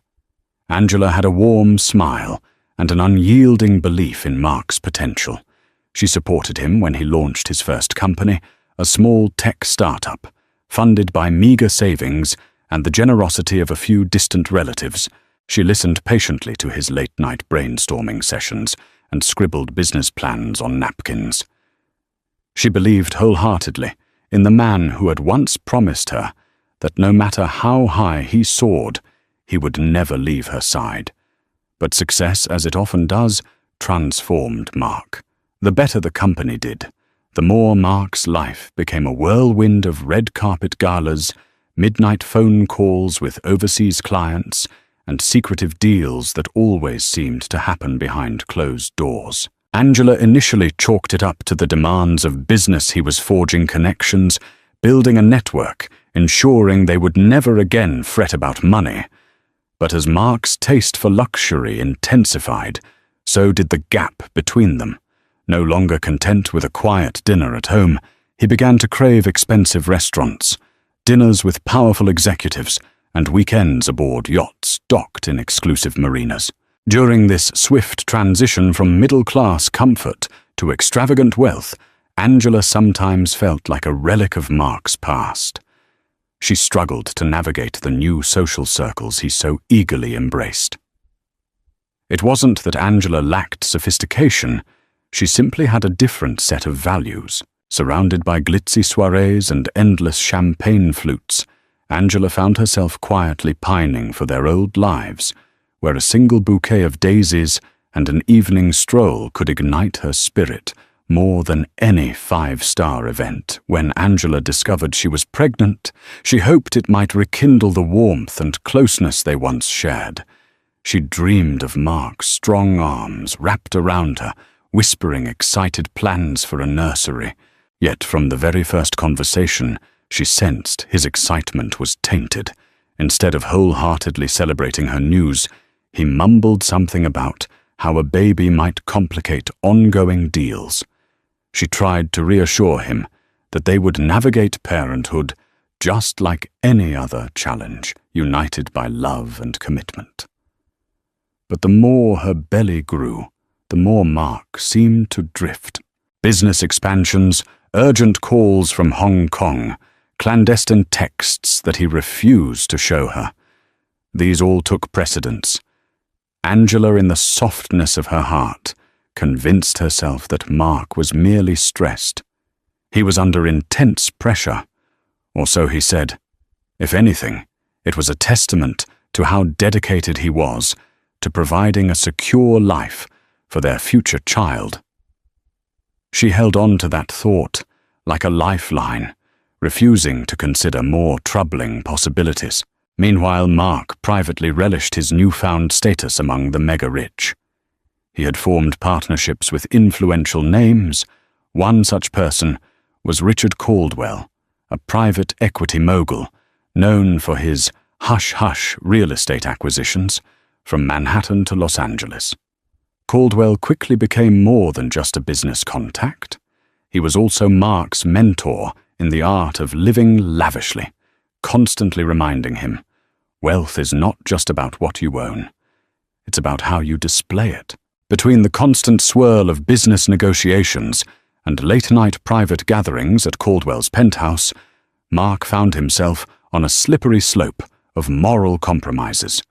Angela had a warm smile and an unyielding belief in Mark's potential. She supported him when he launched his first company, a small tech startup, funded by meager savings and the generosity of a few distant relatives. She listened patiently to his late-night brainstorming sessions and scribbled business plans on napkins. She believed wholeheartedly in the man who had once promised her that no matter how high he soared, he would never leave her side. But success, as it often does, transformed Mark. The better the company did, the more Mark's life became a whirlwind of red carpet galas, midnight phone calls with overseas clients, and secretive deals that always seemed to happen behind closed doors. Angela initially chalked it up to the demands of business. He was forging connections, building a network, ensuring they would never again fret about money. But as Mark's taste for luxury intensified, so did the gap between them. No longer content with a quiet dinner at home, he began to crave expensive restaurants, dinners with powerful executives, and weekends aboard yachts docked in exclusive marinas. During this swift transition from middle-class comfort to extravagant wealth, Angela sometimes felt like a relic of Mark's past. She struggled to navigate the new social circles he so eagerly embraced. It wasn't that Angela lacked sophistication, she simply had a different set of values. Surrounded by glitzy soirees and endless champagne flutes, Angela found herself quietly pining for their old lives, where a single bouquet of daisies and an evening stroll could ignite her spirit more than any five-star event. When Angela discovered she was pregnant, she hoped it might rekindle the warmth and closeness they once shared. She dreamed of Mark's strong arms wrapped around her, whispering excited plans for a nursery. Yet from the very first conversation, she sensed his excitement was tainted. Instead of wholeheartedly celebrating her news, he mumbled something about how a baby might complicate ongoing deals. She tried to reassure him that they would navigate parenthood just like any other challenge, united by love and commitment. But the more her belly grew, the more Mark seemed to drift. Business expansions, urgent calls from Hong Kong, clandestine texts that he refused to show her. These all took precedence. Angela, in the softness of her heart, convinced herself that Mark was merely stressed. He was under intense pressure, or so he said. If anything, it was a testament to how dedicated he was to providing a secure life for their future child. She held on to that thought like a lifeline, refusing to consider more troubling possibilities. Meanwhile, Mark privately relished his newfound status among the mega-rich. He had formed partnerships with influential names. One such person was Richard Caldwell, a private equity mogul known for his hush-hush real estate acquisitions from Manhattan to Los Angeles. Caldwell quickly became more than just a business contact. He was also Mark's mentor in the art of living lavishly, constantly reminding him, wealth is not just about what you own. It's about how you display it. Between the constant swirl of business negotiations and late-night private gatherings at Caldwell's penthouse, Mark found himself on a slippery slope of moral compromises.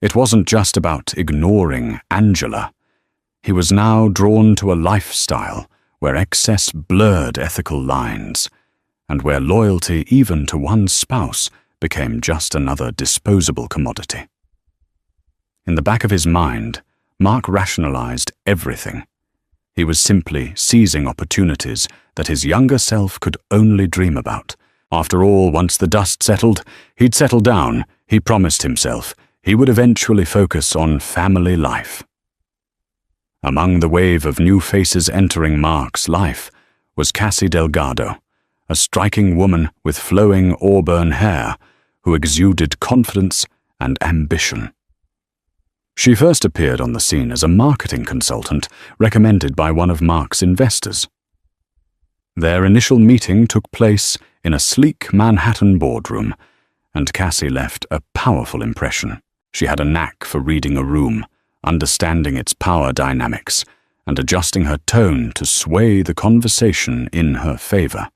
It wasn't just about ignoring Angela. He was now drawn to a lifestyle where excess blurred ethical lines, and where loyalty even to one's spouse became just another disposable commodity. In the back of his mind, Mark rationalized everything. He was simply seizing opportunities that his younger self could only dream about. After all, once the dust settled, he'd settle down. He promised himself he would eventually focus on family life. Among the wave of new faces entering Mark's life was Cassie Delgado, a striking woman with flowing auburn hair who exuded confidence and ambition. She first appeared on the scene as a marketing consultant recommended by one of Mark's investors. Their initial meeting took place in a sleek Manhattan boardroom, and Cassie left a powerful impression. She had a knack for reading a room, understanding its power dynamics, and adjusting her tone to sway the conversation in her favor.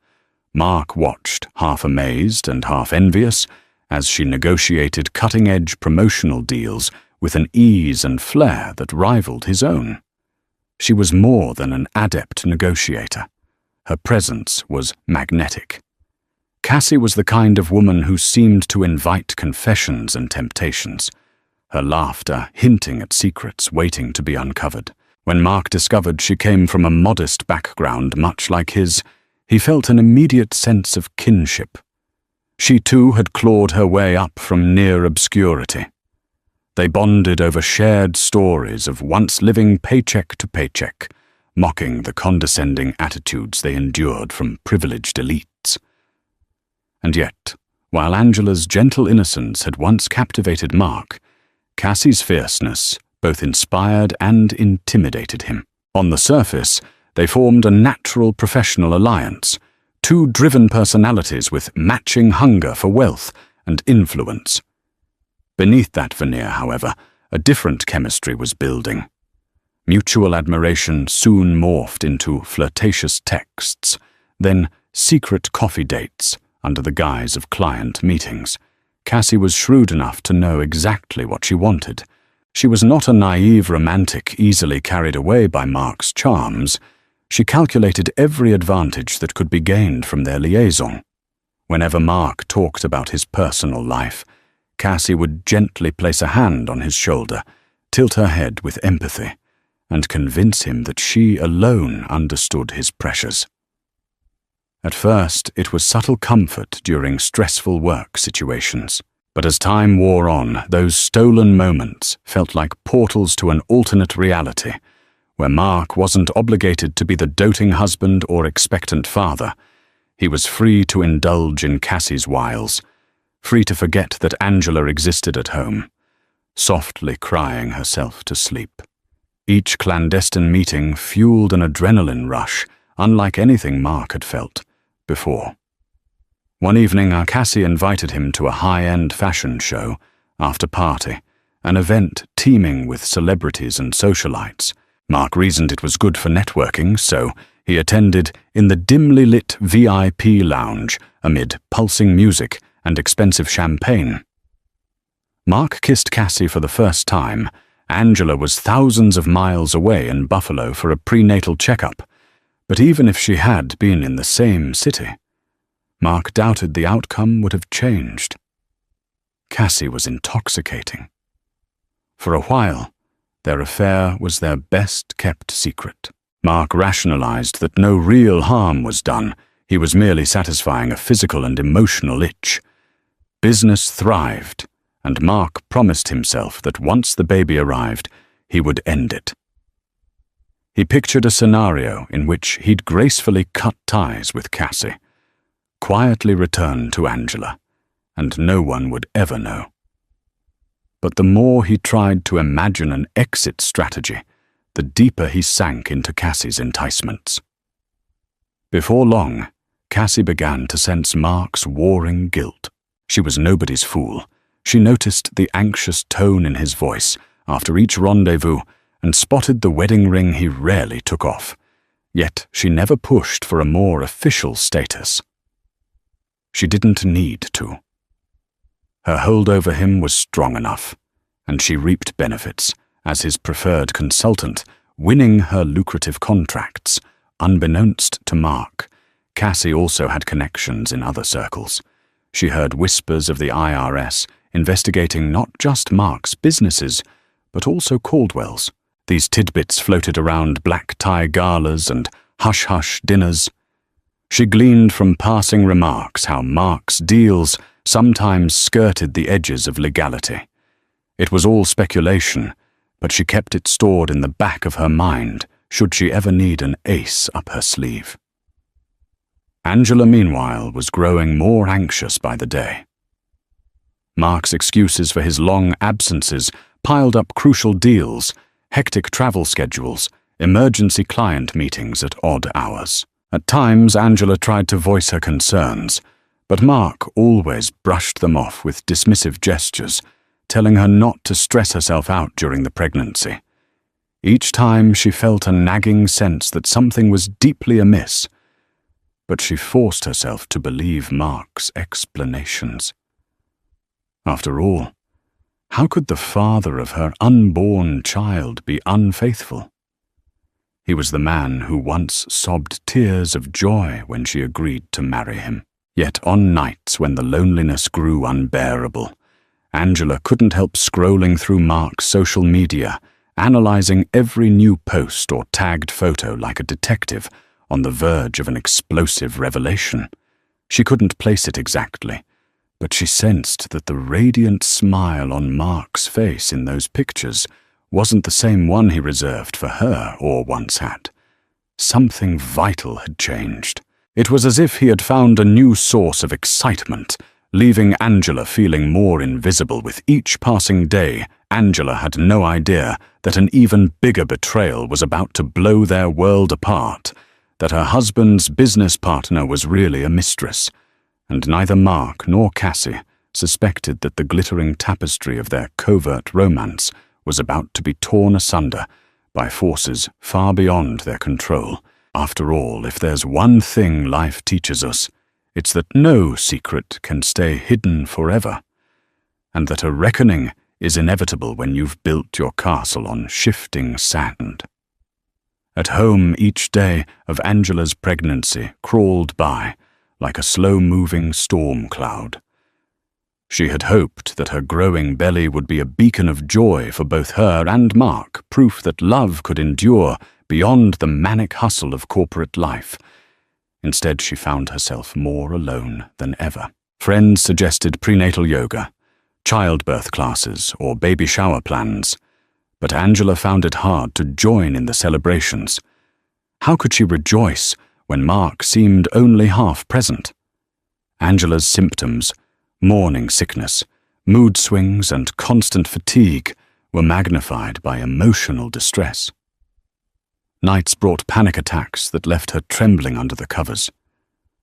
Mark watched, half amazed and half envious, as she negotiated cutting-edge promotional deals with an ease and flair that rivaled his own. She was more than an adept negotiator. Her presence was magnetic. Cassie was the kind of woman who seemed to invite confessions and temptations, her laughter hinting at secrets waiting to be uncovered. When Mark discovered she came from a modest background much like his, he felt an immediate sense of kinship. She too had clawed her way up from near obscurity. They bonded over shared stories of once living paycheck to paycheck, mocking the condescending attitudes they endured from privileged elites. And yet, while Angela's gentle innocence had once captivated Mark, Cassie's fierceness both inspired and intimidated him. On the surface, they formed a natural professional alliance, two driven personalities with matching hunger for wealth and influence. Beneath that veneer, however, a different chemistry was building. Mutual admiration soon morphed into flirtatious texts, then secret coffee dates under the guise of client meetings. Cassie was shrewd enough to know exactly what she wanted. She was not a naive romantic easily carried away by Mark's charms. She calculated every advantage that could be gained from their liaison. Whenever Mark talked about his personal life, Cassie would gently place a hand on his shoulder, tilt her head with empathy, and convince him that she alone understood his pressures. At first, it was subtle comfort during stressful work situations. But as time wore on, those stolen moments felt like portals to an alternate reality, where Mark wasn't obligated to be the doting husband or expectant father. He was free to indulge in Cassie's wiles, free to forget that Angela existed at home, softly crying herself to sleep. Each clandestine meeting fueled an adrenaline rush, unlike anything Mark had felt before. One evening, Cassie invited him to a high-end fashion show, after party, an event teeming with celebrities and socialites. Mark reasoned it was good for networking, so he attended in the dimly lit VIP lounge amid pulsing music and expensive champagne. Mark kissed Cassie for the first time. Angela was thousands of miles away in Buffalo for a prenatal checkup, but even if she had been in the same city, Mark doubted the outcome would have changed. Cassie was intoxicating. For a while, their affair was their best-kept secret. Mark rationalized that no real harm was done. He was merely satisfying a physical and emotional itch. Business thrived, and Mark promised himself that once the baby arrived, he would end it. He pictured a scenario in which he'd gracefully cut ties with Cassie, quietly return to Angela, and no one would ever know. But the more he tried to imagine an exit strategy, the deeper he sank into Cassie's enticements. Before long, Cassie began to sense Mark's warring guilt. She was nobody's fool. She noticed the anxious tone in his voice after each rendezvous and spotted the wedding ring he rarely took off. Yet she never pushed for a more official status. She didn't need to. Her hold over him was strong enough, and she reaped benefits as his preferred consultant, winning her lucrative contracts. Unbeknownst to Mark, Cassie also had connections in other circles. She heard whispers of the IRS investigating not just Mark's businesses, but also Caldwell's. These tidbits floated around black tie galas and hush-hush dinners. She gleaned from passing remarks how Mark's deals sometimes skirted the edges of legality. It was all speculation, but she kept it stored in the back of her mind should she ever need an ace up her sleeve. Angela, meanwhile, was growing more anxious by the day. Mark's excuses for his long absences piled up crucial deals, hectic travel schedules, emergency client meetings at odd hours. At times, Angela tried to voice her concerns, but Mark always brushed them off with dismissive gestures, telling her not to stress herself out during the pregnancy. Each time she felt a nagging sense that something was deeply amiss, but she forced herself to believe Mark's explanations. After all, how could the father of her unborn child be unfaithful? He was the man who once sobbed tears of joy when she agreed to marry him. Yet on nights when the loneliness grew unbearable, Angela couldn't help scrolling through Mark's social media, analyzing every new post or tagged photo like a detective on the verge of an explosive revelation. She couldn't place it exactly, but she sensed that the radiant smile on Mark's face in those pictures wasn't the same one he reserved for her or once had. Something vital had changed. It was as if he had found a new source of excitement, leaving Angela feeling more invisible with each passing day. Angela had no idea that an even bigger betrayal was about to blow their world apart. that her husband's business partner was really a mistress, and neither Mark nor Cassie suspected that the glittering tapestry of their covert romance was about to be torn asunder by forces far beyond their control. After all, if there's one thing life teaches us, it's that no secret can stay hidden forever, and that a reckoning is inevitable when you've built your castle on shifting sand. At home, each day of Angela's pregnancy crawled by like a slow-moving storm cloud. She had hoped that her growing belly would be a beacon of joy for both her and Mark, proof that love could endure beyond the manic hustle of corporate life. Instead, she found herself more alone than ever. Friends suggested prenatal yoga, childbirth classes, or baby shower plans, but Angela found it hard to join in the celebrations. How could she rejoice when Mark seemed only half present? Angela's symptoms, morning sickness, mood swings, and constant fatigue were magnified by emotional distress. Nights brought panic attacks that left her trembling under the covers,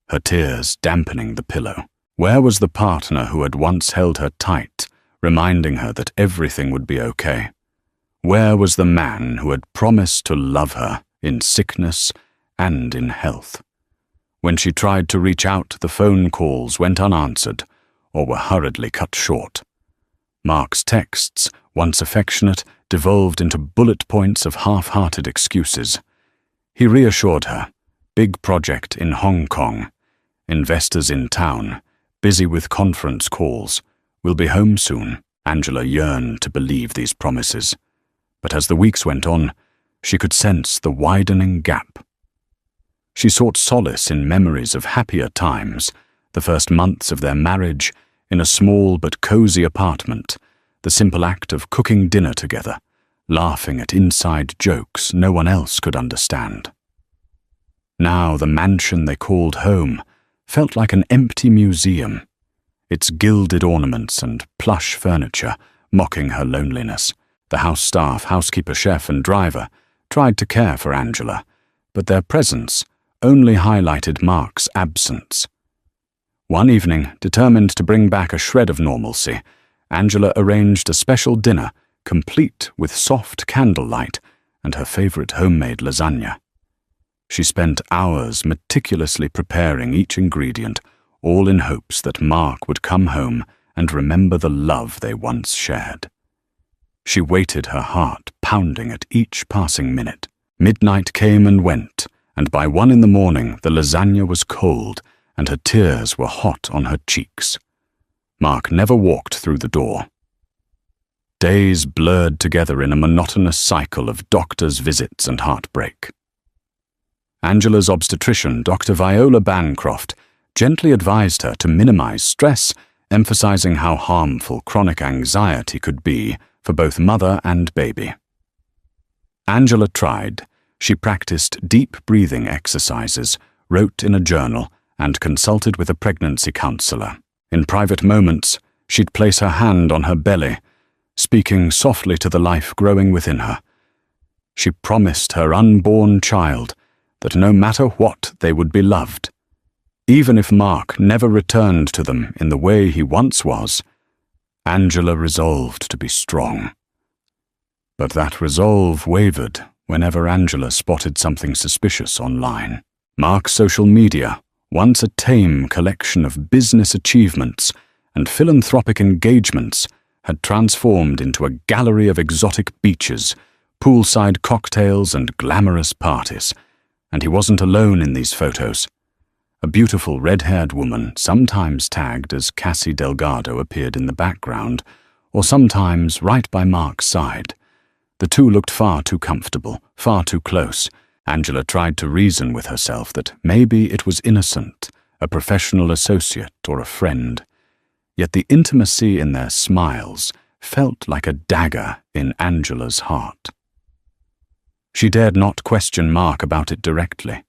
her tears dampening the pillow. Where was the partner who had once held her tight, reminding her that everything would be okay? Where was the man who had promised to love her in sickness and in health? When she tried to reach out, the phone calls went unanswered or were hurriedly cut short. Mark's texts, once affectionate, devolved into bullet points of half-hearted excuses. He reassured her, big project in Hong Kong, investors in town, busy with conference calls, will be home soon. Angela yearned to believe these promises, but as the weeks went on, she could sense the widening gap. She sought solace in memories of happier times, the first months of their marriage, in a small but cozy apartment, the simple act of cooking dinner together, laughing at inside jokes no one else could understand. Now the mansion they called home felt like an empty museum, its gilded ornaments and plush furniture mocking her loneliness. The house staff, housekeeper, chef, and driver tried to care for Angela, but their presence only highlighted Mark's absence. One evening, determined to bring back a shred of normalcy, Angela arranged a special dinner, complete with soft candlelight and her favorite homemade lasagna. She spent hours meticulously preparing each ingredient, all in hopes that Mark would come home and remember the love they once shared. She waited, her heart pounding at each passing minute. Midnight came and went, and by 1 a.m, the lasagna was cold and her tears were hot on her cheeks. Mark never walked through the door. Days blurred together in a monotonous cycle of doctor's visits and heartbreak. Angela's obstetrician, Dr. Viola Bancroft, gently advised her to minimize stress, emphasizing how harmful chronic anxiety could be for both mother and baby. Angela tried. She practiced deep breathing exercises, wrote in a journal, and consulted with a pregnancy counselor. In private moments, she'd place her hand on her belly, speaking softly to the life growing within her. She promised her unborn child that no matter what, they would be loved. Even if Mark never returned to them in the way he once was, Angela resolved to be strong. But that resolve wavered whenever Angela spotted something suspicious online. Mark's social media, once a tame collection of business achievements and philanthropic engagements, had transformed into a gallery of exotic beaches, poolside cocktails, and glamorous parties. And he wasn't alone in these photos. A beautiful red-haired woman, sometimes tagged as Cassie Delgado, appeared in the background, or sometimes right by Mark's side. The two looked far too comfortable, far too close. Angela tried to reason with herself that maybe it was innocent, a professional associate or a friend. Yet the intimacy in their smiles felt like a dagger in Angela's heart. She dared not question Mark about it directly.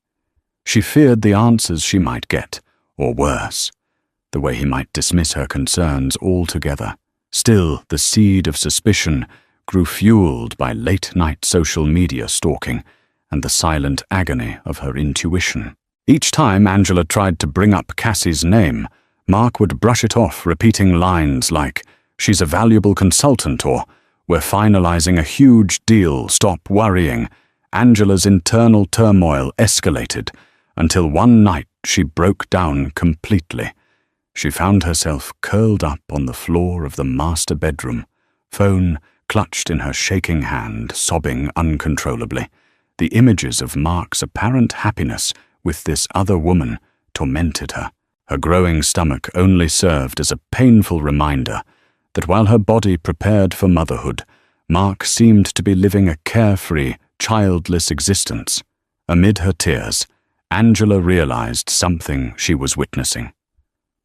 She feared the answers she might get, or worse, the way he might dismiss her concerns altogether. Still, the seed of suspicion grew fueled by late-night social media stalking and the silent agony of her intuition. Each time Angela tried to bring up Cassie's name, Mark would brush it off, repeating lines like, "She's a valuable consultant," or "We're finalizing a huge deal, stop worrying." Angela's internal turmoil escalated until one night she broke down completely. She found herself curled up on the floor of the master bedroom, phone clutched in her shaking hand, sobbing uncontrollably. The images of Mark's apparent happiness with this other woman tormented her. Her growing stomach only served as a painful reminder that while her body prepared for motherhood, Mark seemed to be living a carefree, childless existence. Amid her tears, Angela realized something she was witnessing.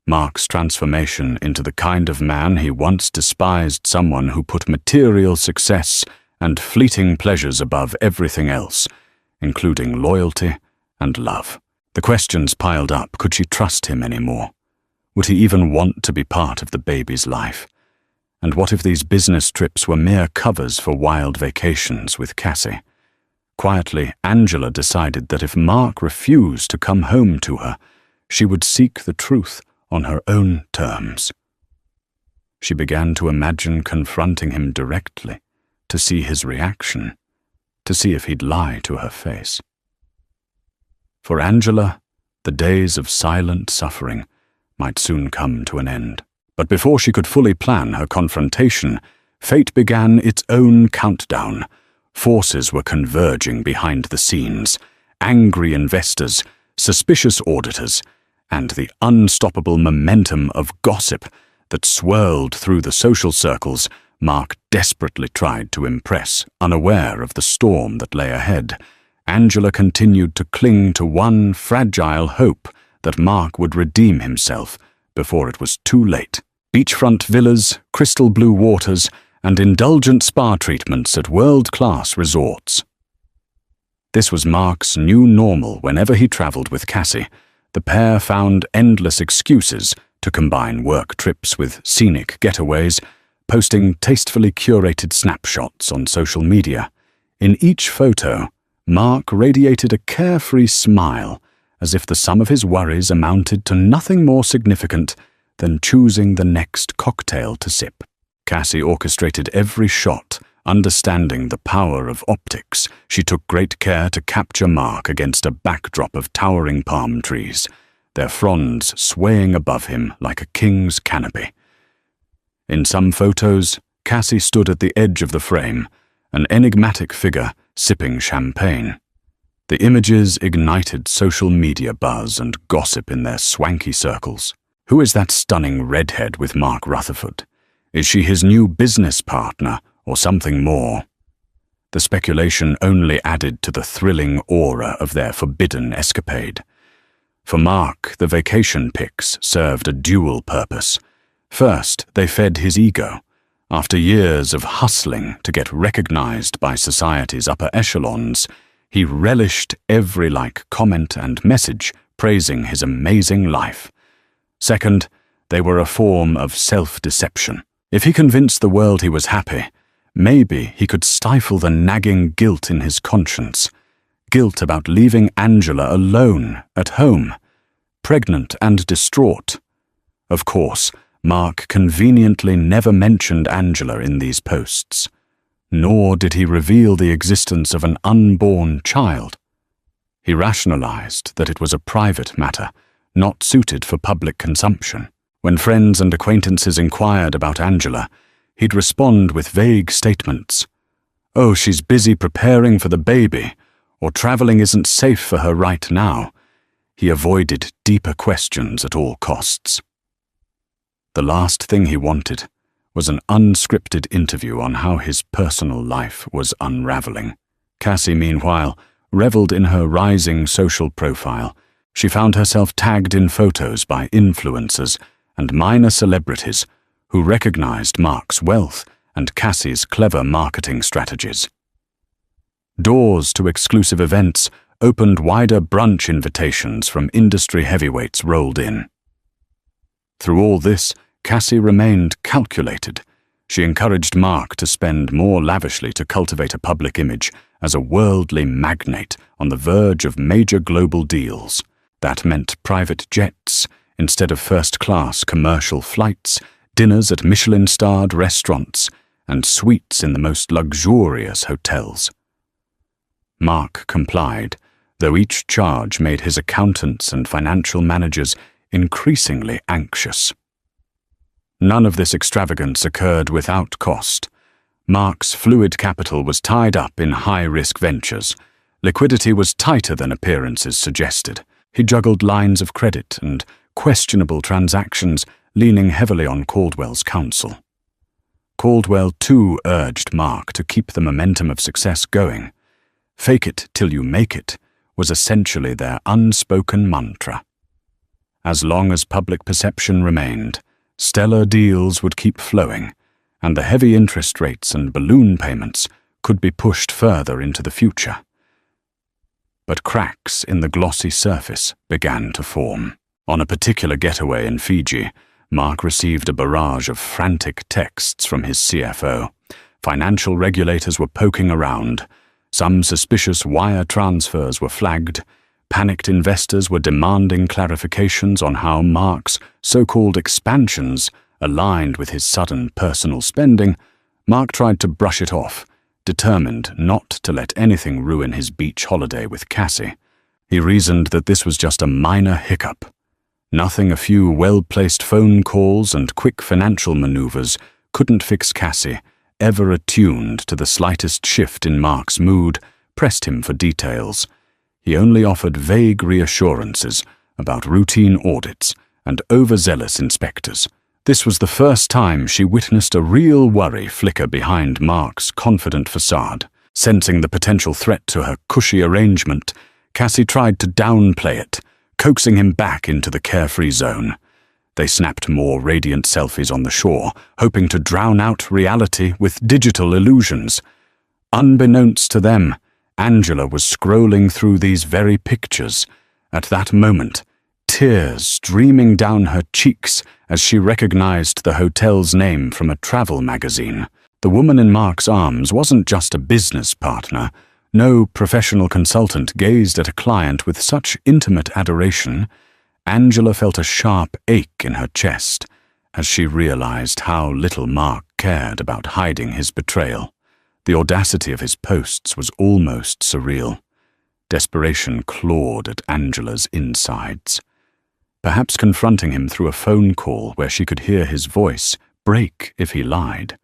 Mark's transformation into the kind of man he once despised, someone who put material success and fleeting pleasures above everything else, including loyalty and love. The questions piled up. Could she trust him anymore? Would he even want to be part of the baby's life? And what if these business trips were mere covers for wild vacations with Cassie? Quietly, Angela decided that if Mark refused to come home to her, she would seek the truth on her own terms. She began to imagine confronting him directly, to see his reaction, to see if he'd lie to her face. For Angela, the days of silent suffering might soon come to an end. But before she could fully plan her confrontation, fate began its own countdown. Forces were converging behind the scenes, angry investors, suspicious auditors, and the unstoppable momentum of gossip that swirled through the social circles Mark desperately tried to impress. Unaware of the storm that lay ahead, Angela continued to cling to one fragile hope that Mark would redeem himself before it was too late. Beachfront villas, crystal blue waters, and indulgent spa treatments at world-class resorts. This was Mark's new normal whenever he traveled with Cassie. The pair found endless excuses to combine work trips with scenic getaways, posting tastefully curated snapshots on social media. In each photo, Mark radiated a carefree smile, as if the sum of his worries amounted to nothing more significant than choosing the next cocktail to sip. Cassie orchestrated every shot, understanding the power of optics. She took great care to capture Mark against a backdrop of towering palm trees, their fronds swaying above him like a king's canopy. In some photos, Cassie stood at the edge of the frame, an enigmatic figure sipping champagne. The images ignited social media buzz and gossip in their swanky circles. Who is that stunning redhead with Mark Rutherford? Is she his new business partner or something more? The speculation only added to the thrilling aura of their forbidden escapade. For Mark, the vacation pics served a dual purpose. First, they fed his ego. After years of hustling to get recognized by society's upper echelons, he relished every like, comment, and message praising his amazing life. Second, they were a form of self-deception. If he convinced the world he was happy, maybe he could stifle the nagging guilt in his conscience. Guilt about leaving Angela alone at home, pregnant and distraught. Of course, Mark conveniently never mentioned Angela in these posts, nor did he reveal the existence of an unborn child. He rationalized that it was a private matter, not suited for public consumption. When friends and acquaintances inquired about Angela, he'd respond with vague statements. "Oh, she's busy preparing for the baby," or "traveling isn't safe for her right now." He avoided deeper questions at all costs. The last thing he wanted was an unscripted interview on how his personal life was unraveling. Cassie, meanwhile, reveled in her rising social profile. She found herself tagged in photos by influencers and minor celebrities who recognized Mark's wealth and Cassie's clever marketing strategies. Doors to exclusive events opened, wider brunch invitations from industry heavyweights rolled in. Through all this, Cassie remained calculated. She encouraged Mark to spend more lavishly to cultivate a public image as a worldly magnate on the verge of major global deals. That meant private jets instead of first-class commercial flights, dinners at Michelin-starred restaurants, and suites in the most luxurious hotels. Mark complied, though each charge made his accountants and financial managers increasingly anxious. None of this extravagance occurred without cost. Mark's fluid capital was tied up in high-risk ventures. Liquidity was tighter than appearances suggested. He juggled lines of credit and questionable transactions, leaning heavily on Caldwell's counsel. Caldwell, too, urged Mark to keep the momentum of success going. "Fake it till you make it" was essentially their unspoken mantra. As long as public perception remained, stellar deals would keep flowing, and the heavy interest rates and balloon payments could be pushed further into the future. But cracks in the glossy surface began to form. On a particular getaway in Fiji, Mark received a barrage of frantic texts from his CFO. Financial regulators were poking around. Some suspicious wire transfers were flagged. Panicked investors were demanding clarifications on how Mark's so-called expansions aligned with his sudden personal spending. Mark tried to brush it off, determined not to let anything ruin his beach holiday with Cassie. He reasoned that this was just a minor hiccup. Nothing a few well-placed phone calls and quick financial maneuvers couldn't fix. Cassie, ever attuned to the slightest shift in Mark's mood, pressed him for details. He only offered vague reassurances about routine audits and overzealous inspectors. This was the first time she witnessed a real worry flicker behind Mark's confident facade. Sensing the potential threat to her cushy arrangement, Cassie tried to downplay it, coaxing him back into the carefree zone. They snapped more radiant selfies on the shore, hoping to drown out reality with digital illusions. Unbeknownst to them, Angela was scrolling through these very pictures. At that moment, tears streaming down her cheeks as she recognized the hotel's name from a travel magazine. The woman in Mark's arms wasn't just a business partner. No professional consultant gazed at a client with such intimate adoration. Angela felt a sharp ache in her chest as she realized how little Mark cared about hiding his betrayal. The audacity of his posts was almost surreal. Desperation clawed at Angela's insides. Perhaps confronting him through a phone call where she could hear his voice break if he lied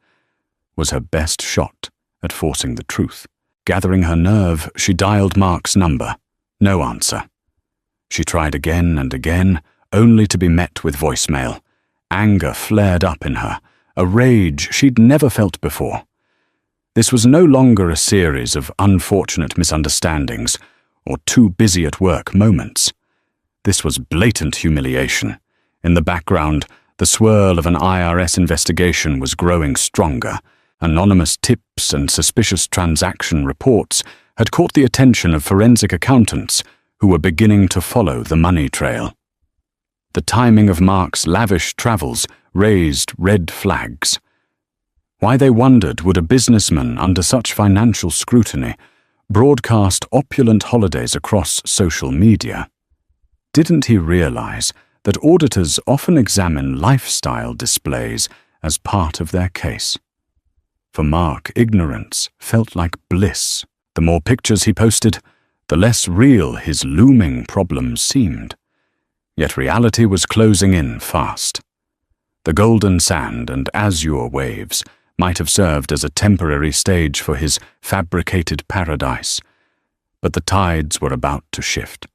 was her best shot at forcing the truth. Gathering her nerve, she dialed Mark's number. No answer. She tried again and again, only to be met with voicemail. Anger flared up in her, a rage she'd never felt before. This was no longer a series of unfortunate misunderstandings or too busy at work moments. This was blatant humiliation. In the background, the swirl of an IRS investigation was growing stronger. Anonymous tips and suspicious transaction reports had caught the attention of forensic accountants who were beginning to follow the money trail. The timing of Mark's lavish travels raised red flags. Why, they wondered, would a businessman under such financial scrutiny broadcast opulent holidays across social media? Didn't he realize that auditors often examine lifestyle displays as part of their case? For Mark, ignorance felt like bliss. The more pictures he posted, the less real his looming problems seemed. Yet reality was closing in fast. The golden sand and azure waves might have served as a temporary stage for his fabricated paradise, but the tides were about to shift.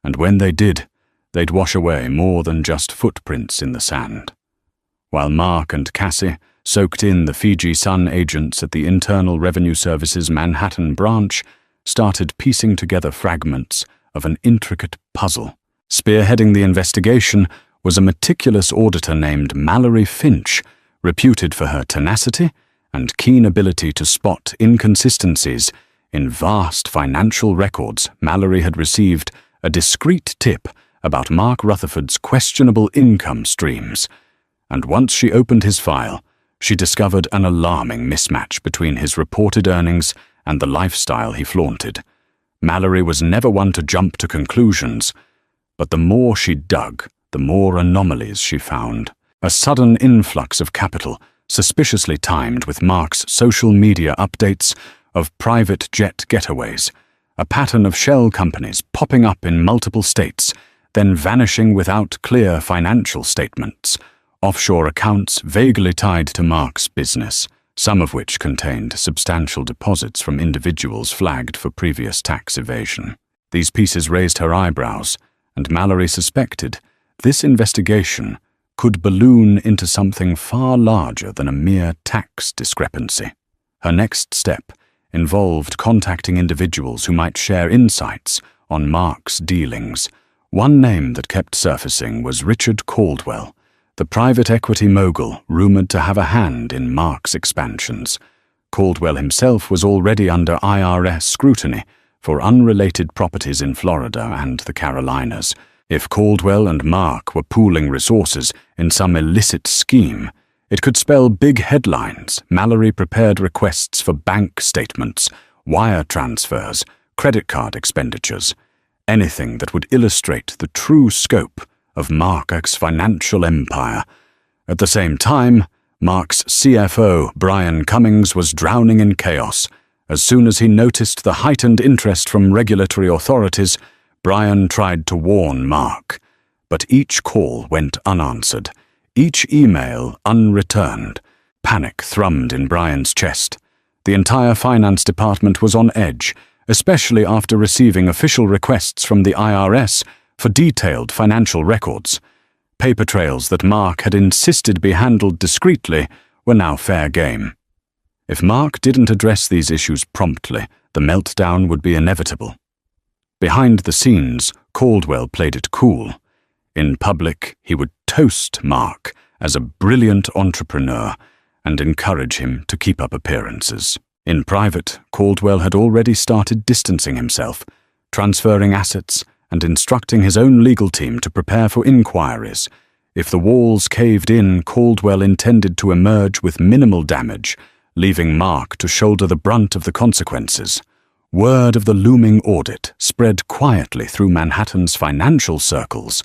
And when they did, they'd wash away more than just footprints in the sand. While Mark and Cassie soaked in, the Fiji Sun agents at the Internal Revenue Service's Manhattan branch started piecing together fragments of an intricate puzzle. Spearheading the investigation was a meticulous auditor named Mallory Finch, reputed for her tenacity and keen ability to spot inconsistencies in vast financial records. Mallory had received a discreet tip about Mark Rutherford's questionable income streams, and once she opened his file, she discovered an alarming mismatch between his reported earnings and the lifestyle he flaunted. Mallory was never one to jump to conclusions, but the more she dug, the more anomalies she found. A sudden influx of capital, suspiciously timed with Mark's social media updates of private jet getaways, a pattern of shell companies popping up in multiple states, then vanishing without clear financial statements, offshore accounts vaguely tied to Mark's business, some of which contained substantial deposits from individuals flagged for previous tax evasion. These pieces raised her eyebrows, and Mallory suspected this investigation could balloon into something far larger than a mere tax discrepancy. Her next step involved contacting individuals who might share insights on Mark's dealings. One name that kept surfacing was Richard Caldwell, the private equity mogul rumored to have a hand in Mark's expansions. Caldwell himself was already under IRS scrutiny for unrelated properties in Florida and the Carolinas. If Caldwell and Mark were pooling resources in some illicit scheme, it could spell big headlines. Mallory prepared requests for bank statements, wire transfers, credit card expenditures, anything that would illustrate the true scope of Mark's financial empire. At the same time, Mark's CFO, Brian Cummings, was drowning in chaos. As soon as he noticed the heightened interest from regulatory authorities, Brian tried to warn Mark, but each call went unanswered, each email unreturned. Panic thrummed in Brian's chest. The entire finance department was on edge, especially after receiving official requests from the IRS for detailed financial records. Paper trails that Mark had insisted be handled discreetly were now fair game. If Mark didn't address these issues promptly, the meltdown would be inevitable. Behind the scenes, Caldwell played it cool. In public, he would toast Mark as a brilliant entrepreneur and encourage him to keep up appearances. In private, Caldwell had already started distancing himself, transferring assets, and instructing his own legal team to prepare for inquiries. If the walls caved in, Caldwell intended to emerge with minimal damage, leaving Mark to shoulder the brunt of the consequences. Word of the looming audit spread quietly through Manhattan's financial circles.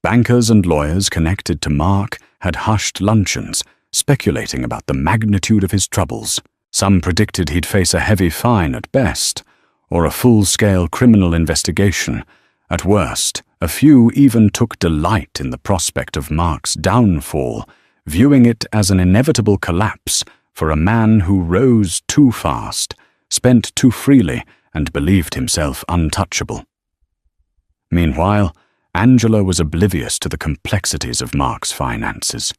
Bankers and lawyers connected to Mark had hushed luncheons, speculating about the magnitude of his troubles. Some predicted he'd face a heavy fine at best, or a full-scale criminal investigation. At worst, a few even took delight in the prospect of Mark's downfall, viewing it as an inevitable collapse for a man who rose too fast, spent too freely, and believed himself untouchable. Meanwhile, Angela was oblivious to the complexities of Mark's finances.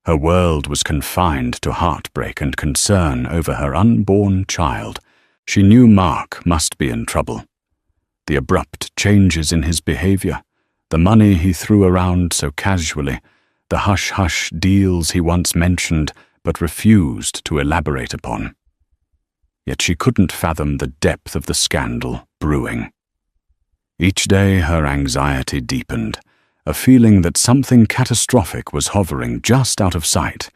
Her world was confined to heartbreak and concern over her unborn child. She knew Mark must be in trouble. The abrupt changes in his behavior, the money he threw around so casually, the hush-hush deals he once mentioned but refused to elaborate upon. Yet she couldn't fathom the depth of the scandal brewing. Each day her anxiety deepened, a feeling that something catastrophic was hovering just out of sight.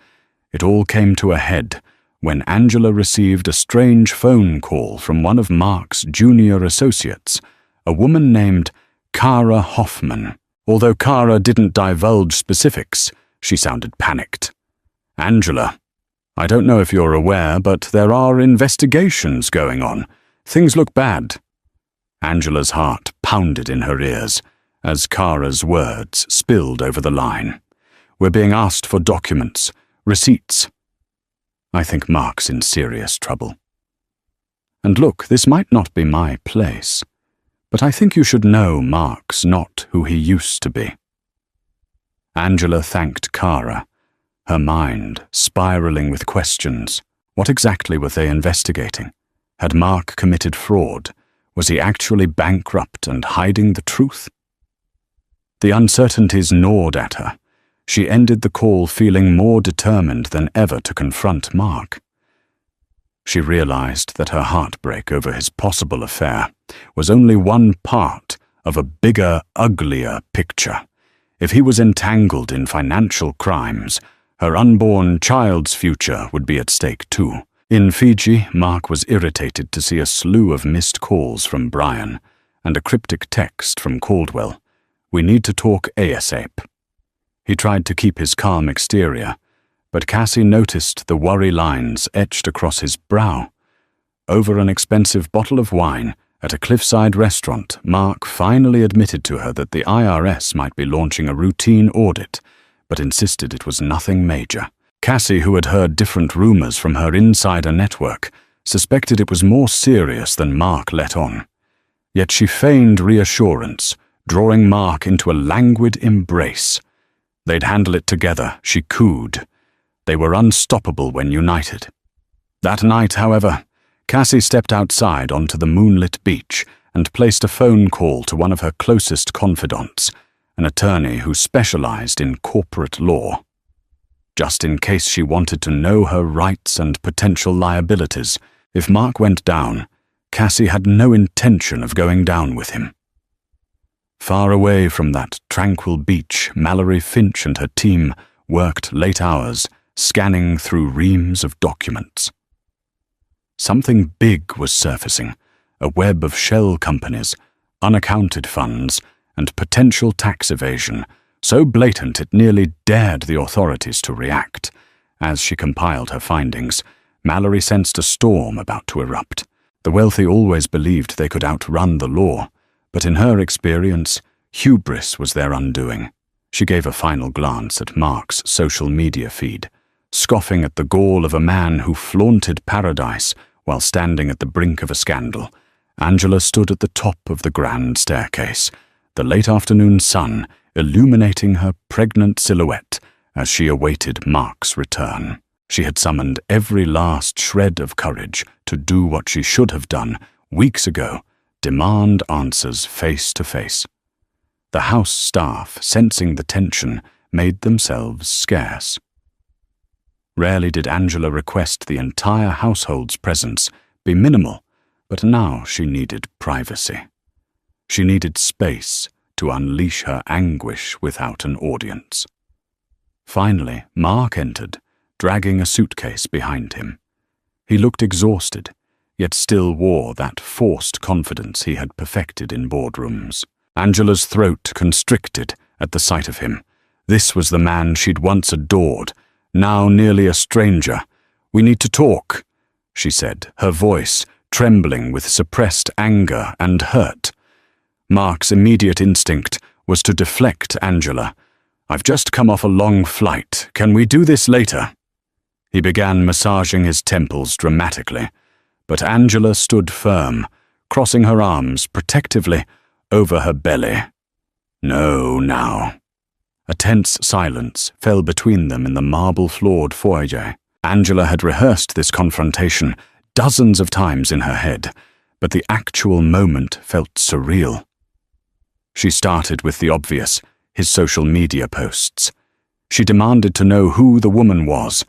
It all came to a head when Angela received a strange phone call from one of Mark's junior associates, a woman named Kara Hoffman. Although Kara didn't divulge specifics, she sounded panicked. "Angela, I don't know if you're aware, but there are investigations going on. Things look bad." Angela's heart pounded in her ears as Kara's words spilled over the line. "We're being asked for documents, receipts. I think Mark's in serious trouble. And look, this might not be my place, but I think you should know Mark's not who he used to be." Angela thanked Kara, her mind spiraling with questions. What exactly were they investigating? Had Mark committed fraud? Was he actually bankrupt and hiding the truth? The uncertainties gnawed at her. She ended the call feeling more determined than ever to confront Mark. She realized that her heartbreak over his possible affair was only one part of a bigger, uglier picture. If he was entangled in financial crimes, Her unborn child's future would be at stake too. In Fiji, Mark was irritated to see a slew of missed calls from Brian and a cryptic text from Caldwell. "We need to talk ASAP." He tried to keep his calm exterior, but Cassie noticed the worry lines etched across his brow. Over an expensive bottle of wine at a cliffside restaurant, Mark finally admitted to her that the IRS might be launching a routine audit, but insisted it was nothing major. Cassie, who had heard different rumors from her insider network, suspected it was more serious than Mark let on. Yet she feigned reassurance, drawing Mark into a languid embrace. They'd handle it together, she cooed. They were unstoppable when united. That night, however, Cassie stepped outside onto the moonlit beach and placed a phone call to one of her closest confidants, an attorney who specialized in corporate law. Just in case she wanted to know her rights and potential liabilities, if Mark went down, Cassie had no intention of going down with him. Far away from that tranquil beach, Mallory Finch and her team worked late hours, scanning through reams of documents. Something big was surfacing, a web of shell companies, unaccounted funds, and potential tax evasion, so blatant it nearly dared the authorities to react. As she compiled her findings, Mallory sensed a storm about to erupt. The wealthy always believed they could outrun the law, but in her experience, hubris was their undoing. She gave a final glance at Mark's social media feed, scoffing at the gall of a man who flaunted paradise while standing at the brink of a scandal. Angela stood at the top of the grand staircase, the late afternoon sun illuminating her pregnant silhouette as she awaited Mark's return. She had summoned every last shred of courage to do what she should have done weeks ago, demand answers face to face. The house staff, sensing the tension, made themselves scarce. Rarely did Angela request the entire household's presence be minimal, but now she needed privacy. She needed space to unleash her anguish without an audience. Finally, Mark entered, dragging a suitcase behind him. He looked exhausted, yet still wore that forced confidence he had perfected in boardrooms. Angela's throat constricted at the sight of him. This was the man she'd once adored, now nearly a stranger. "We need to talk," she said, her voice trembling with suppressed anger and hurt. Mark's immediate instinct was to deflect Angela. "I've just come off a long flight. Can we do this later?" He began massaging his temples dramatically, but Angela stood firm, crossing her arms protectively over her belly. "No, now." A tense silence fell between them in the marble-floored foyer. Angela had rehearsed this confrontation dozens of times in her head, but the actual moment felt surreal. She started with the obvious, his social media posts. She demanded to know who the woman was,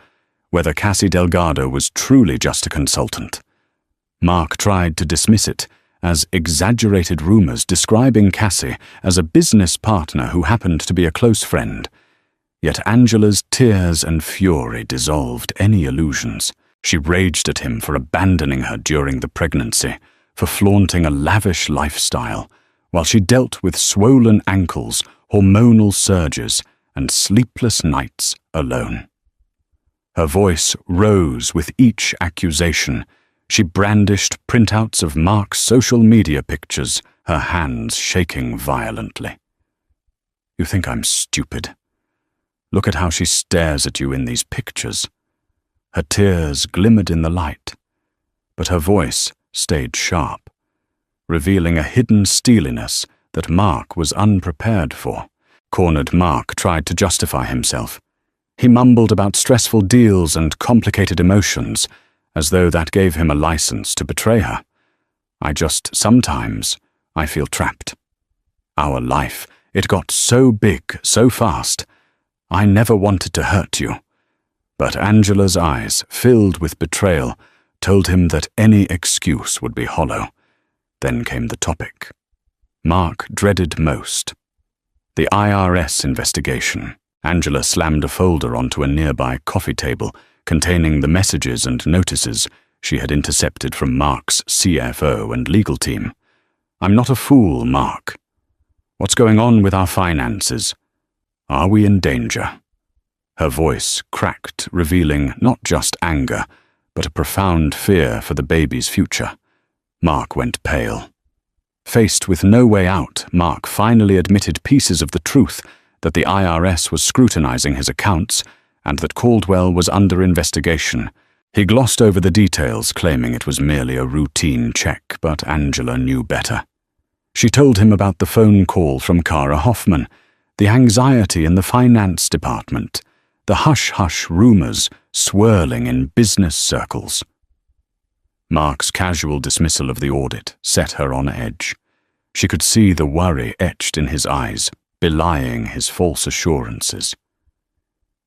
whether Cassie Delgado was truly just a consultant. Mark tried to dismiss it as exaggerated rumors describing Cassie as a business partner who happened to be a close friend. Yet Angela's tears and fury dissolved any illusions. She raged at him for abandoning her during the pregnancy, for flaunting a lavish lifestyle, while she dealt with swollen ankles, hormonal surges, and sleepless nights alone. Her voice rose with each accusation. She brandished printouts of Mark's social media pictures, her hands shaking violently. "You think I'm stupid? Look at how she stares at you in these pictures." Her tears glimmered in the light, but her voice stayed sharp, revealing a hidden steeliness that Mark was unprepared for. Cornered Mark tried to justify himself. He mumbled about stressful deals and complicated emotions, as though that gave him a license to betray her. Sometimes, I feel trapped. Our life, it got so big, so fast. I never wanted to hurt you." But Angela's eyes, filled with betrayal, told him that any excuse would be hollow. Then came the topic. Mark dreaded most: the IRS investigation. Angela slammed a folder onto a nearby coffee table containing the messages and notices she had intercepted from Mark's CFO and legal team. "I'm not a fool, Mark. What's going on with our finances? Are we in danger?" Her voice cracked, revealing not just anger, but a profound fear for the baby's future. Mark went pale. Faced with no way out, Mark finally admitted pieces of the truth that the IRS was scrutinizing his accounts and that Caldwell was under investigation. He glossed over the details, claiming it was merely a routine check, but Angela knew better. She told him about the phone call from Kara Hoffman, the anxiety in the finance department, the hush-hush rumors swirling in business circles. Mark's casual dismissal of the audit set her on edge. She could see the worry etched in his eyes, belying his false assurances.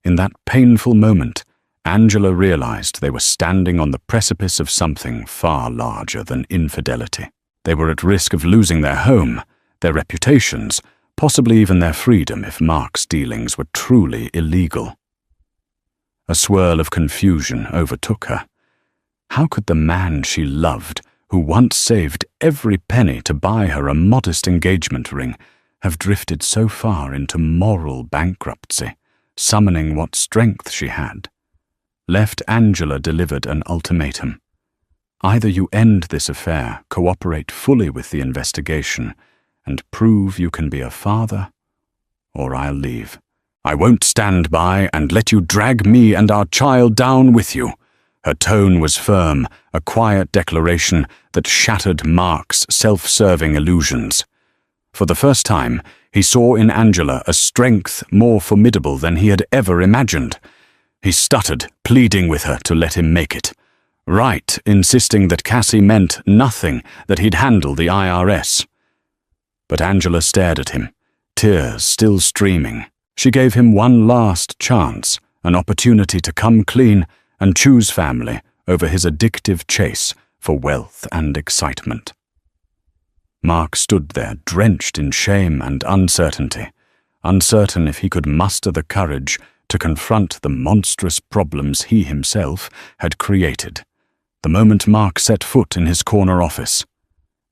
In that painful moment, Angela realized they were standing on the precipice of something far larger than infidelity. They were at risk of losing their home, their reputations, possibly even their freedom if Mark's dealings were truly illegal. A swirl of confusion overtook her. How could the man she loved, who once saved every penny to buy her a modest engagement ring, have drifted so far into moral bankruptcy, summoning what strength she had? Left, Angela delivered an ultimatum. Either you end this affair, cooperate fully with the investigation, and prove you can be a father, or I'll leave. I won't stand by and let you drag me and our child down with you. Her tone was firm, a quiet declaration that shattered Mark's self-serving illusions. For the first time, he saw in Angela a strength more formidable than he had ever imagined. He stuttered, pleading with her to let him make it. Right, insisting that Cassie meant nothing, that he'd handle the IRS. But Angela stared at him, tears still streaming. She gave him one last chance, an opportunity to come clean and choose family over his addictive chase for wealth and excitement. Mark stood there, drenched in shame and uncertainty, uncertain if he could muster the courage to confront the monstrous problems he himself had created. The moment Mark set foot in his corner office.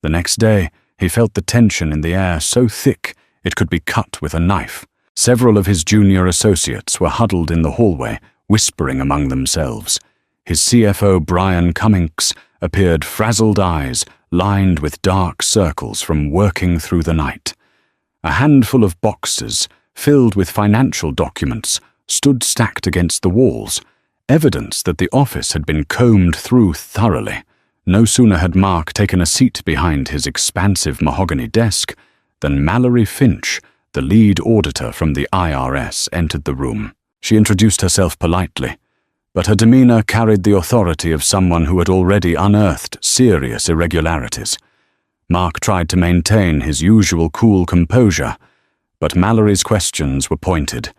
The next day, he felt the tension in the air so thick it could be cut with a knife. Several of his junior associates were huddled in the hallway, whispering among themselves. His CFO, Brian Cummings, appeared frazzled eyes, lined with dark circles from working through the night. A handful of boxes, filled with financial documents, stood stacked against the walls, evidence that the office had been combed through thoroughly. No sooner had Mark taken a seat behind his expansive mahogany desk than Mallory Finch, the lead auditor from the IRS, entered the room. She introduced herself politely, but her demeanor carried the authority of someone who had already unearthed serious irregularities. Mark tried to maintain his usual cool composure, but Mallory's questions were pointed.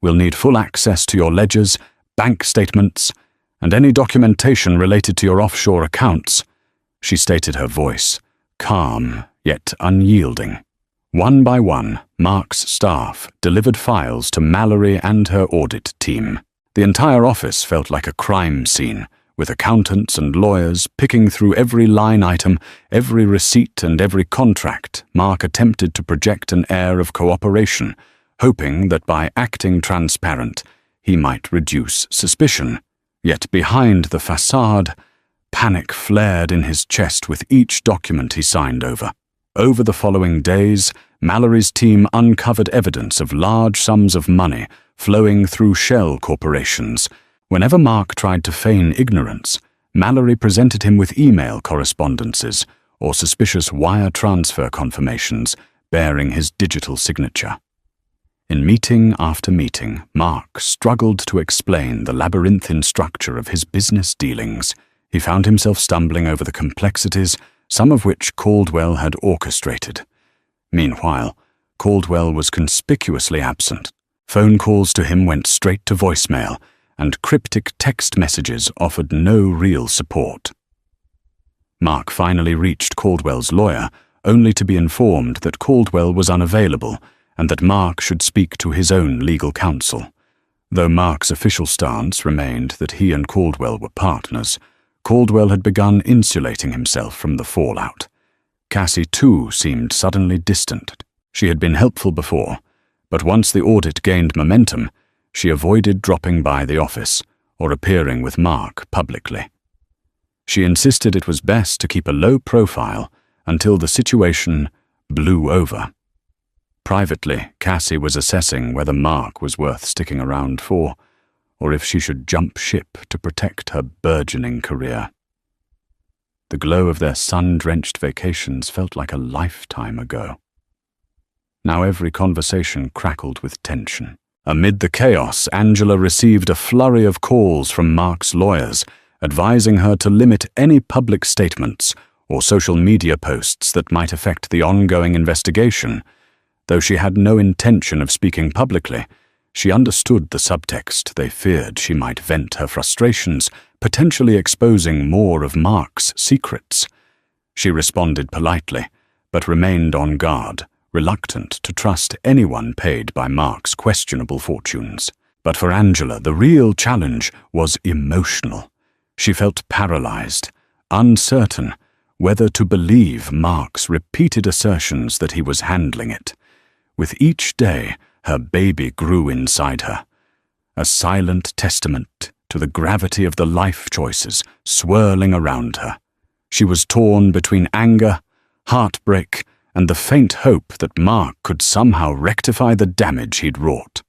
"We'll need full access to your ledgers, bank statements, and any documentation related to your offshore accounts," she stated, her voice calm yet unyielding. One by one, Mark's staff delivered files to Mallory and her audit team. The entire office felt like a crime scene, with accountants and lawyers picking through every line item, every receipt and every contract. Mark attempted to project an air of cooperation, hoping that by acting transparent, he might reduce suspicion. Yet behind the facade, panic flared in his chest with each document he signed over. Over the following days, Mallory's team uncovered evidence of large sums of money flowing through shell corporations. Whenever Mark tried to feign ignorance, Mallory presented him with email correspondences or suspicious wire transfer confirmations bearing his digital signature. In meeting after meeting, Mark struggled to explain the labyrinthine structure of his business dealings. He found himself stumbling over the complexities, some of which Caldwell had orchestrated. Meanwhile, Caldwell was conspicuously absent. Phone calls to him went straight to voicemail, and cryptic text messages offered no real support. Mark finally reached Caldwell's lawyer, only to be informed that Caldwell was unavailable, and that Mark should speak to his own legal counsel. Though Mark's official stance remained that he and Caldwell were partners, Caldwell had begun insulating himself from the fallout. Cassie, too, seemed suddenly distant. She had been helpful before, but once the audit gained momentum, she avoided dropping by the office or appearing with Mark publicly. She insisted it was best to keep a low profile until the situation blew over. Privately, Cassie was assessing whether Mark was worth sticking around for, or if she should jump ship to protect her burgeoning career. The glow of their sun-drenched vacations felt like a lifetime ago. Now every conversation crackled with tension. Amid the chaos, Angela received a flurry of calls from Mark's lawyers, advising her to limit any public statements or social media posts that might affect the ongoing investigation. Though she had no intention of speaking publicly, she understood the subtext. They feared she might vent her frustrations, potentially exposing more of Mark's secrets. She responded politely, but remained on guard, reluctant to trust anyone paid by Mark's questionable fortunes. But for Angela, the real challenge was emotional. She felt paralyzed, uncertain whether to believe Mark's repeated assertions that he was handling it. With each day, her baby grew inside her, a silent testament to the gravity of the life choices swirling around her. She was torn between anger, heartbreak, and the faint hope that Mark could somehow rectify the damage he'd wrought.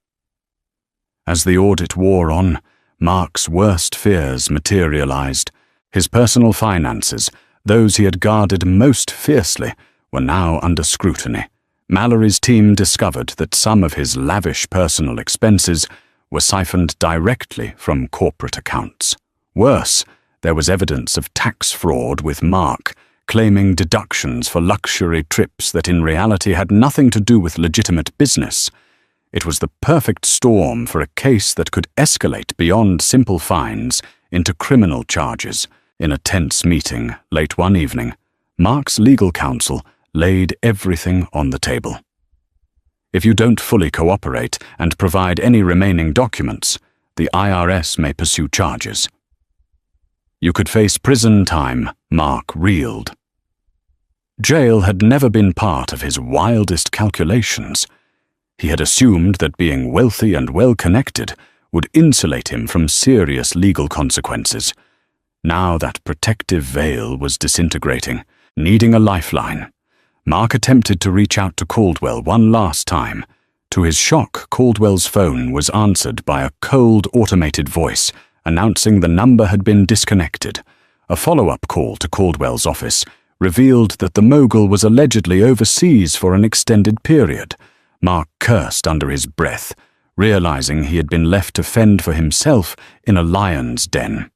As the audit wore on, Mark's worst fears materialized. His personal finances, those he had guarded most fiercely, were now under scrutiny. Mallory's team discovered that some of his lavish personal expenses were siphoned directly from corporate accounts. Worse, there was evidence of tax fraud, with Mark claiming deductions for luxury trips that in reality had nothing to do with legitimate business. It was the perfect storm for a case that could escalate beyond simple fines into criminal charges. In a tense meeting late one evening, Mark's legal counsel laid everything on the table. If you don't fully cooperate and provide any remaining documents, the IRS may pursue charges. You could face prison time, Mark reeled. Jail had never been part of his wildest calculations. He had assumed that being wealthy and well-connected would insulate him from serious legal consequences. Now that protective veil was disintegrating, needing a lifeline. Mark attempted to reach out to Caldwell one last time. To his shock, Caldwell's phone was answered by a cold, automated voice announcing the number had been disconnected. A follow-up call to Caldwell's office revealed that the mogul was allegedly overseas for an extended period. Mark cursed under his breath, realizing he had been left to fend for himself in a lion's den.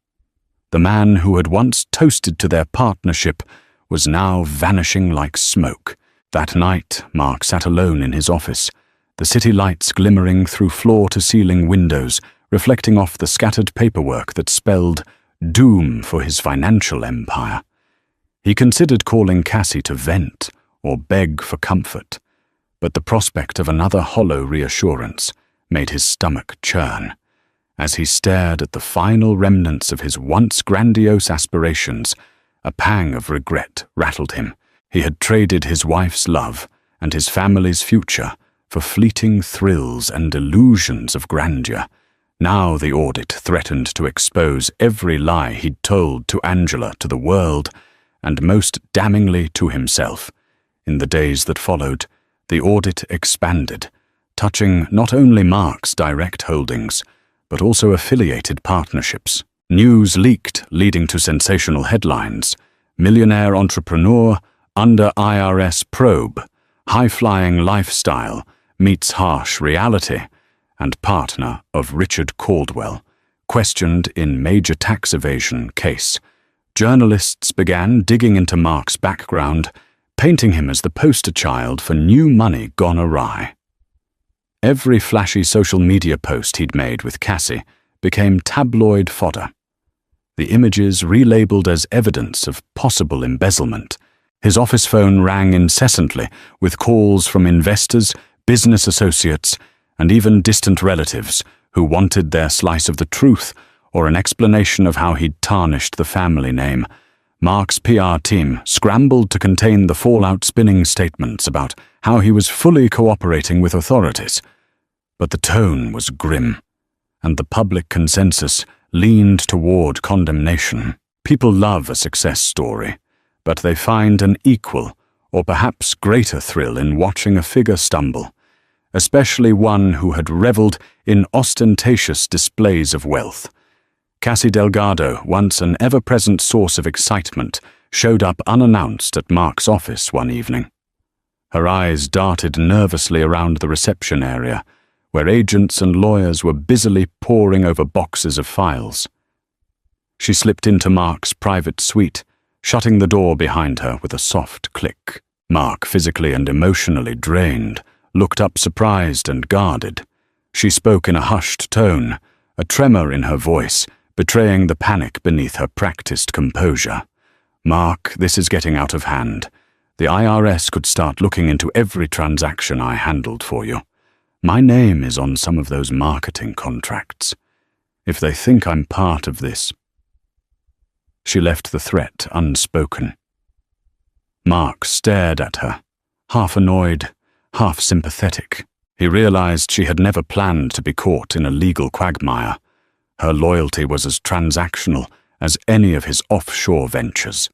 The man who had once toasted to their partnership was now vanishing like smoke. That night, Mark sat alone in his office, the city lights glimmering through floor-to-ceiling windows, reflecting off the scattered paperwork that spelled doom for his financial empire. He considered calling Cassie to vent or beg for comfort, but the prospect of another hollow reassurance made his stomach churn. As he stared at the final remnants of his once grandiose aspirations, a pang of regret rattled him. He had traded his wife's love and his family's future for fleeting thrills and illusions of grandeur. Now the audit threatened to expose every lie he'd told to Angela, to the world, and most damningly to himself. In the days that followed, the audit expanded, touching not only Mark's direct holdings, but also affiliated partnerships. News leaked, leading to sensational headlines. Millionaire entrepreneur under IRS probe, high-flying lifestyle meets harsh reality, and partner of Richard Caldwell, questioned in major tax evasion case. Journalists began digging into Mark's background, painting him as the poster child for new money gone awry. Every flashy social media post he'd made with Cassie became tabloid fodder. The images relabeled as evidence of possible embezzlement. His office phone rang incessantly with calls from investors, business associates, and even distant relatives who wanted their slice of the truth or an explanation of how he'd tarnished the family name. Mark's PR team scrambled to contain the fallout-spinning statements about how he was fully cooperating with authorities. But the tone was grim, and the public consensus leaned toward condemnation. People love a success story, but they find an equal or perhaps greater thrill in watching a figure stumble, especially one who had reveled in ostentatious displays of wealth. Cassie Delgado, once an ever-present source of excitement, showed up unannounced at Mark's office one evening. Her eyes darted nervously around the reception area, where agents and lawyers were busily poring over boxes of files. She slipped into Mark's private suite, shutting the door behind her with a soft click. Mark, physically and emotionally drained, looked up surprised and guarded. She spoke in a hushed tone, a tremor in her voice, betraying the panic beneath her practiced composure. "Mark, this is getting out of hand. The IRS could start looking into every transaction I handled for you. My name is on some of those marketing contracts. If they think I'm part of this..." She left the threat unspoken. Mark stared at her, half annoyed, half sympathetic. He realized she had never planned to be caught in a legal quagmire. Her loyalty was as transactional as any of his offshore ventures.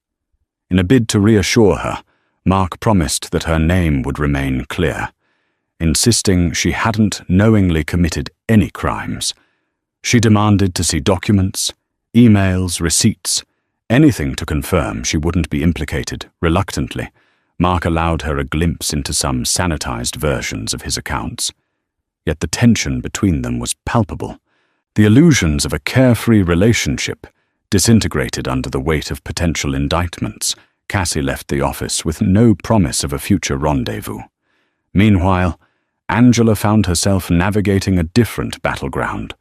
In a bid to reassure her, Mark promised that her name would remain clear, insisting she hadn't knowingly committed any crimes. She demanded to see documents, emails, receipts, anything to confirm she wouldn't be implicated. Reluctantly, Mark allowed her a glimpse into some sanitized versions of his accounts. Yet the tension between them was palpable. The illusions of a carefree relationship disintegrated under the weight of potential indictments. Cassie left the office with no promise of a future rendezvous. Meanwhile, Angela found herself navigating a different battleground.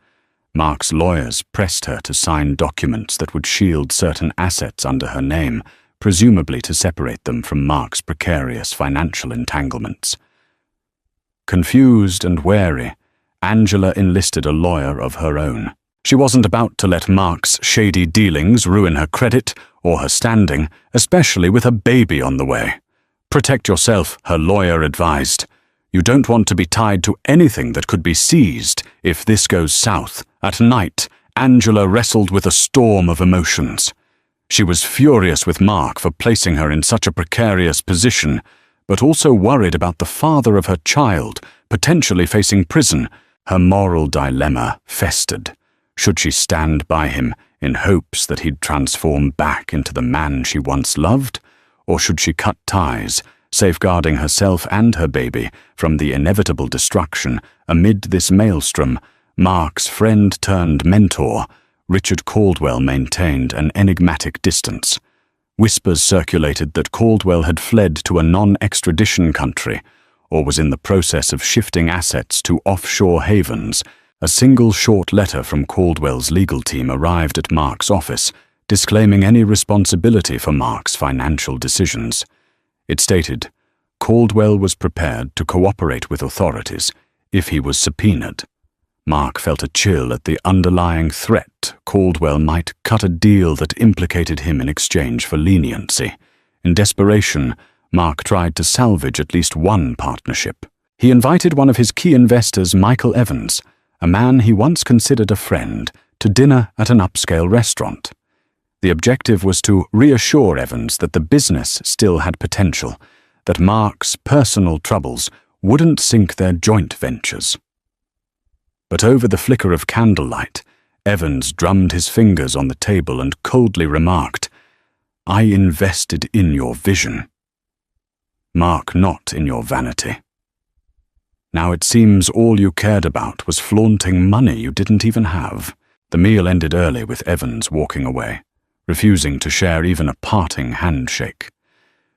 Mark's lawyers pressed her to sign documents that would shield certain assets under her name, presumably to separate them from Mark's precarious financial entanglements. Confused and wary, Angela enlisted a lawyer of her own. She wasn't about to let Mark's shady dealings ruin her credit or her standing, especially with a baby on the way. "Protect yourself," her lawyer advised. "You don't want to be tied to anything that could be seized if this goes south." At night, Angela wrestled with a storm of emotions. She was furious with Mark for placing her in such a precarious position, but also worried about the father of her child potentially facing prison. Her moral dilemma festered. Should she stand by him in hopes that he'd transform back into the man she once loved? Or should she cut ties, safeguarding herself and her baby from the inevitable destruction amid this maelstrom? Mark's friend-turned-mentor, Richard Caldwell, maintained an enigmatic distance. Whispers circulated that Caldwell had fled to a non-extradition country or was in the process of shifting assets to offshore havens. A single short letter from Caldwell's legal team arrived at Mark's office, disclaiming any responsibility for Mark's financial decisions. It stated, Caldwell was prepared to cooperate with authorities if he was subpoenaed. Mark felt a chill at the underlying threat Caldwell might cut a deal that implicated him in exchange for leniency. In desperation, Mark tried to salvage at least one partnership. He invited one of his key investors, Michael Evans, a man he once considered a friend, to dinner at an upscale restaurant. The objective was to reassure Evans that the business still had potential, that Mark's personal troubles wouldn't sink their joint ventures. But over the flicker of candlelight, Evans drummed his fingers on the table and coldly remarked, "I invested in your vision. Mark, not in your vanity. Now it seems all you cared about was flaunting money you didn't even have." The meal ended early with Evans walking away, refusing to share even a parting handshake.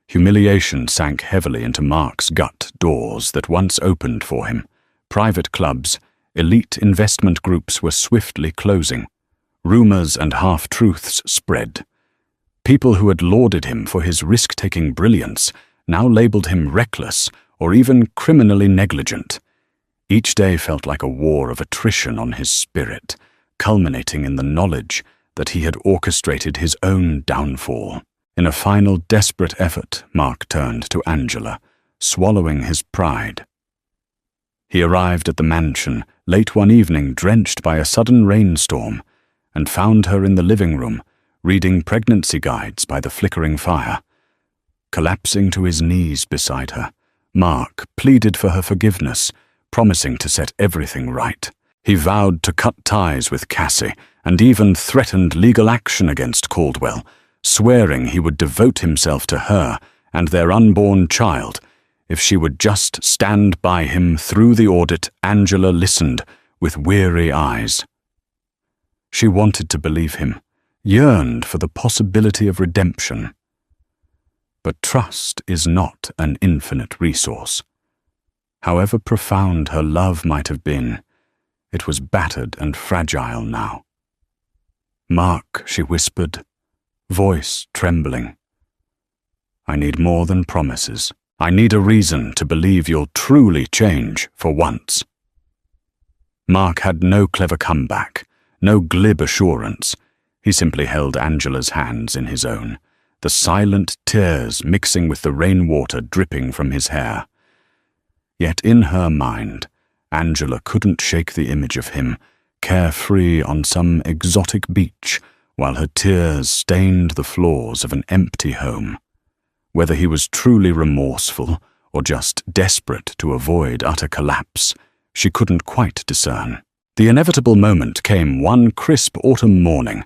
Humiliation sank heavily into Mark's gut doors that once opened for him. Private clubs, elite investment groups were swiftly closing. Rumors and half-truths spread. People who had lauded him for his risk-taking brilliance now labeled him reckless or even criminally negligent. Each day felt like a war of attrition on his spirit, culminating in the knowledge that he had orchestrated his own downfall. In a final desperate effort, Mark turned to Angela, swallowing his pride. He arrived at the mansion late one evening, drenched by a sudden rainstorm, and found her in the living room, reading pregnancy guides by the flickering fire. Collapsing to his knees beside her, Mark pleaded for her forgiveness, promising to set everything right. He vowed to cut ties with Cassie and even threatened legal action against Caldwell, swearing he would devote himself to her and their unborn child if she would just stand by him through the audit. Angela listened with weary eyes. She wanted to believe him, yearned for the possibility of redemption. But trust is not an infinite resource. However profound her love might have been, it was battered and fragile now. "Mark," she whispered, voice trembling. "I need more than promises. I need a reason to believe you'll truly change for once." Mark had no clever comeback, no glib assurance. He simply held Angela's hands in his own, the silent tears mixing with the rainwater dripping from his hair. Yet in her mind, Angela couldn't shake the image of him, carefree on some exotic beach, while her tears stained the floors of an empty home. Whether he was truly remorseful or just desperate to avoid utter collapse, she couldn't quite discern. The inevitable moment came one crisp autumn morning.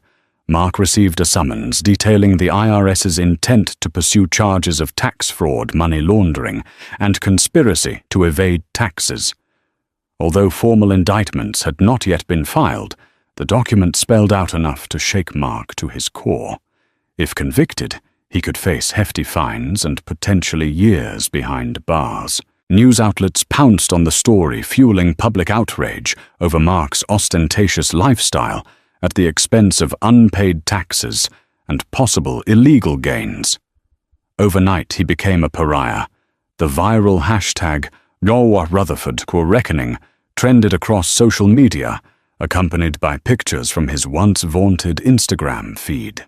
Mark received a summons detailing the IRS's intent to pursue charges of tax fraud, money laundering, and conspiracy to evade taxes. Although formal indictments had not yet been filed, the document spelled out enough to shake Mark to his core. If convicted, he could face hefty fines and potentially years behind bars. News outlets pounced on the story, fueling public outrage over Mark's ostentatious lifestyle at the expense of unpaid taxes and possible illegal gains. Overnight, he became a pariah. The viral hashtag Mark Rutherford reckoning trended across social media, accompanied by pictures from his once vaunted Instagram feed.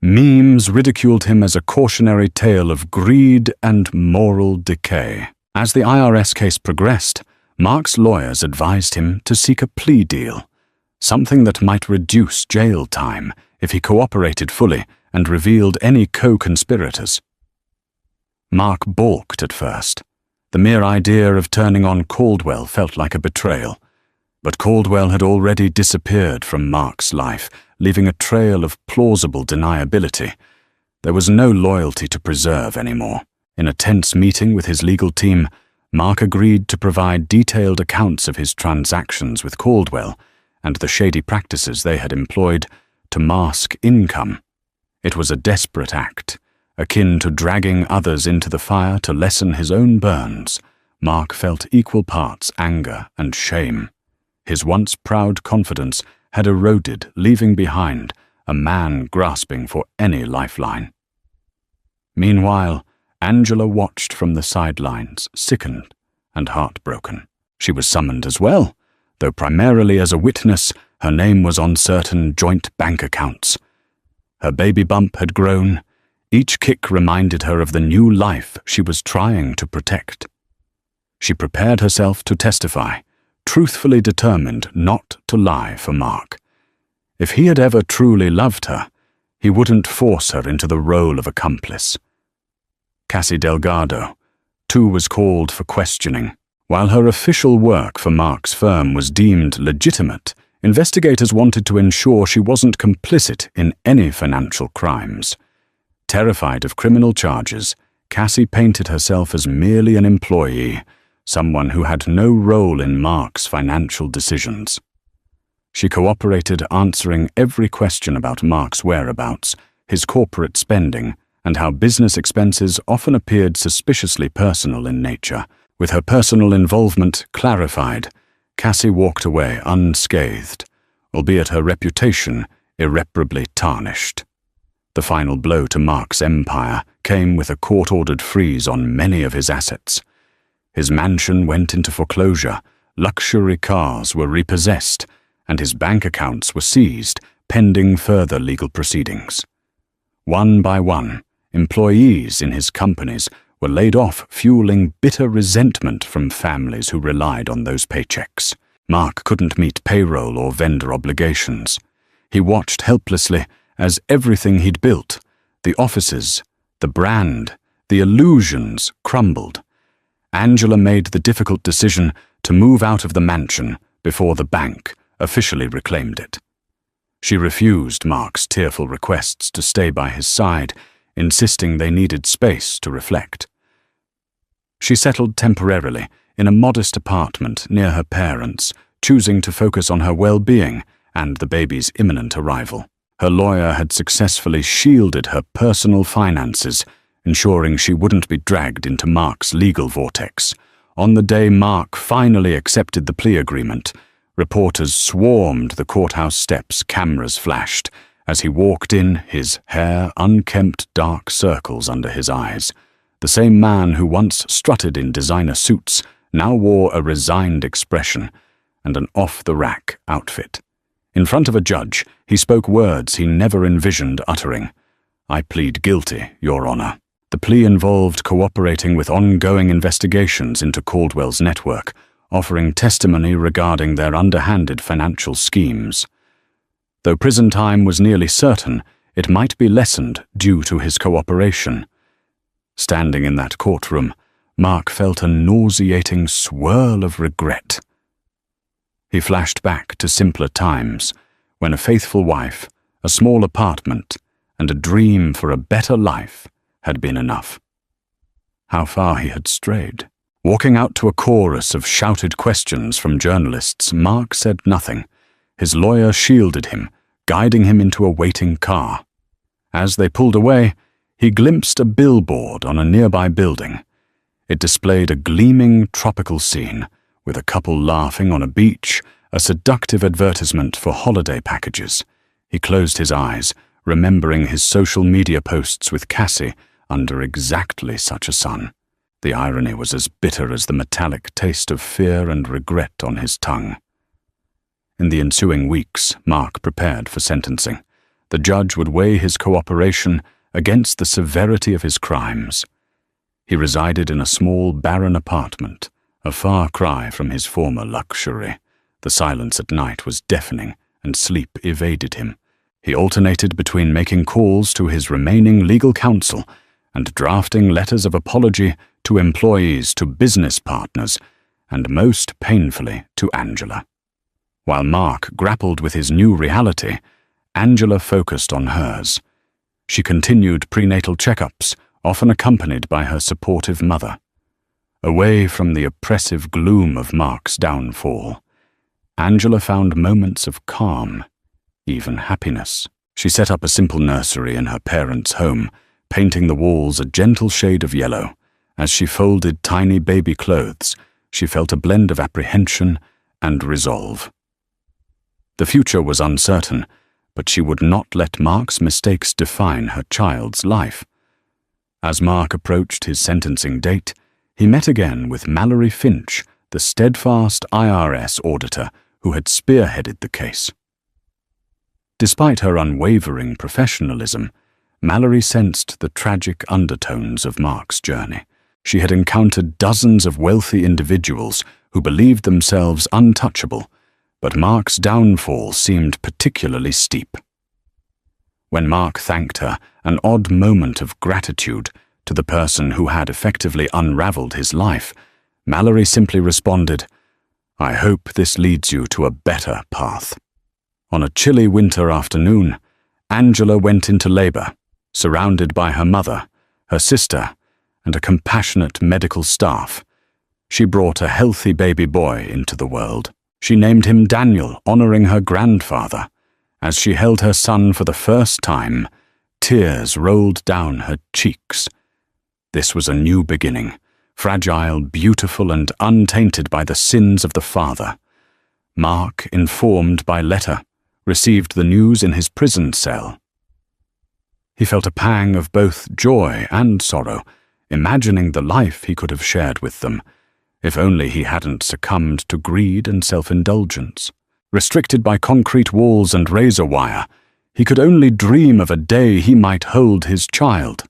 Memes ridiculed him as a cautionary tale of greed and moral decay. As the IRS case progressed, Mark's lawyers advised him to seek a plea deal, something that might reduce jail time if he cooperated fully and revealed any co-conspirators. Mark balked at first. The mere idea of turning on Caldwell felt like a betrayal. But Caldwell had already disappeared from Mark's life, leaving a trail of plausible deniability. There was no loyalty to preserve anymore. In a tense meeting with his legal team, Mark agreed to provide detailed accounts of his transactions with Caldwell and the shady practices they had employed to mask income. It was a desperate act, akin to dragging others into the fire to lessen his own burns. Mark felt equal parts anger and shame. His once proud confidence had eroded, leaving behind a man grasping for any lifeline. Meanwhile, Angela watched from the sidelines, sickened and heartbroken. She was summoned as well, though primarily as a witness. Her name was on certain joint bank accounts. Her baby bump had grown. Each kick reminded her of the new life she was trying to protect. She prepared herself to testify, truthfully determined not to lie for Mark. If he had ever truly loved her, he wouldn't force her into the role of accomplice. Cassie Delgado, too, was called for questioning. While her official work for Mark's firm was deemed legitimate, investigators wanted to ensure she wasn't complicit in any financial crimes. Terrified of criminal charges, Cassie painted herself as merely an employee, someone who had no role in Mark's financial decisions. She cooperated, answering every question about Mark's whereabouts, his corporate spending, and how business expenses often appeared suspiciously personal in nature. With her personal involvement clarified, Cassie walked away unscathed, albeit her reputation irreparably tarnished. The final blow to Mark's empire came with a court-ordered freeze on many of his assets. His mansion went into foreclosure, luxury cars were repossessed, and his bank accounts were seized, pending further legal proceedings. One by one, employees in his companies were laid off, fueling bitter resentment from families who relied on those paychecks. Mark couldn't meet payroll or vendor obligations. He watched helplessly as everything he'd built, the offices, the brand, the illusions, crumbled. Angela made the difficult decision to move out of the mansion before the bank officially reclaimed it. She refused Mark's tearful requests to stay by his side, insisting they needed space to reflect. She settled temporarily in a modest apartment near her parents, choosing to focus on her well-being and the baby's imminent arrival. Her lawyer had successfully shielded her personal finances, ensuring she wouldn't be dragged into Mark's legal vortex. On the day Mark finally accepted the plea agreement, reporters swarmed the courthouse steps, cameras flashed. As he walked in, his hair unkempt, dark circles under his eyes. The same man who once strutted in designer suits now wore a resigned expression and an off-the-rack outfit. In front of a judge, he spoke words he never envisioned uttering. "I plead guilty, Your Honor." The plea involved cooperating with ongoing investigations into Caldwell's network, offering testimony regarding their underhanded financial schemes. Though prison time was nearly certain, it might be lessened due to his cooperation. Standing in that courtroom, Mark felt a nauseating swirl of regret. He flashed back to simpler times, when a faithful wife, a small apartment, and a dream for a better life had been enough. How far he had strayed. Walking out to a chorus of shouted questions from journalists, Mark said nothing. His lawyer shielded him, guiding him into a waiting car. As they pulled away, he glimpsed a billboard on a nearby building. It displayed a gleaming tropical scene, with a couple laughing on a beach, a seductive advertisement for holiday packages. He closed his eyes, remembering his social media posts with Cassie under exactly such a sun. The irony was as bitter as the metallic taste of fear and regret on his tongue. In the ensuing weeks, Mark prepared for sentencing. The judge would weigh his cooperation against the severity of his crimes. He resided in a small, barren apartment, a far cry from his former luxury. The silence at night was deafening, and sleep evaded him. He alternated between making calls to his remaining legal counsel and drafting letters of apology to employees, to business partners, and most painfully to Angela. While Mark grappled with his new reality, Angela focused on hers. She continued prenatal checkups, often accompanied by her supportive mother. Away from the oppressive gloom of Mark's downfall, Angela found moments of calm, even happiness. She set up a simple nursery in her parents' home, painting the walls a gentle shade of yellow. As she folded tiny baby clothes, she felt a blend of apprehension and resolve. The future was uncertain, but she would not let Mark's mistakes define her child's life. As Mark approached his sentencing date, he met again with Mallory Finch, the steadfast IRS auditor who had spearheaded the case. Despite her unwavering professionalism, Mallory sensed the tragic undertones of Mark's journey. She had encountered dozens of wealthy individuals who believed themselves untouchable, but Mark's downfall seemed particularly steep. When Mark thanked her, an odd moment of gratitude to the person who had effectively unraveled his life, Mallory simply responded, "I hope this leads you to a better path." On a chilly winter afternoon, Angela went into labor, surrounded by her mother, her sister, and a compassionate medical staff. She brought a healthy baby boy into the world. She named him Daniel, honoring her grandfather. As she held her son for the first time, tears rolled down her cheeks. This was a new beginning, fragile, beautiful, and untainted by the sins of the father. Mark, informed by letter, received the news in his prison cell. He felt a pang of both joy and sorrow, imagining the life he could have shared with them, if only he hadn't succumbed to greed and self-indulgence. Restricted by concrete walls and razor wire, he could only dream of a day he might hold his child.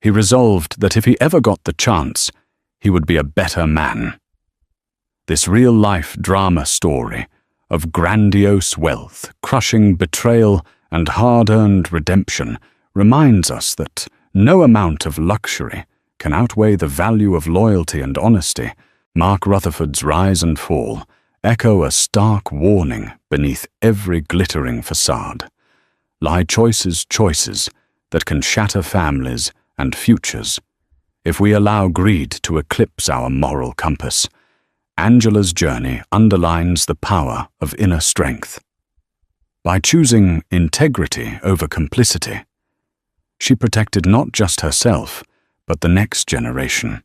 He resolved that if he ever got the chance, he would be a better man. This real-life drama story of grandiose wealth, crushing betrayal, and hard-earned redemption reminds us that no amount of luxury can outweigh the value of loyalty and honesty. Mark Rutherford's rise and fall echo a stark warning beneath every glittering facade. Lie choices that can shatter families and futures if we allow greed to eclipse our moral compass. Angela's journey underlines the power of inner strength. By choosing integrity over complicity, she protected not just herself, but the next generation.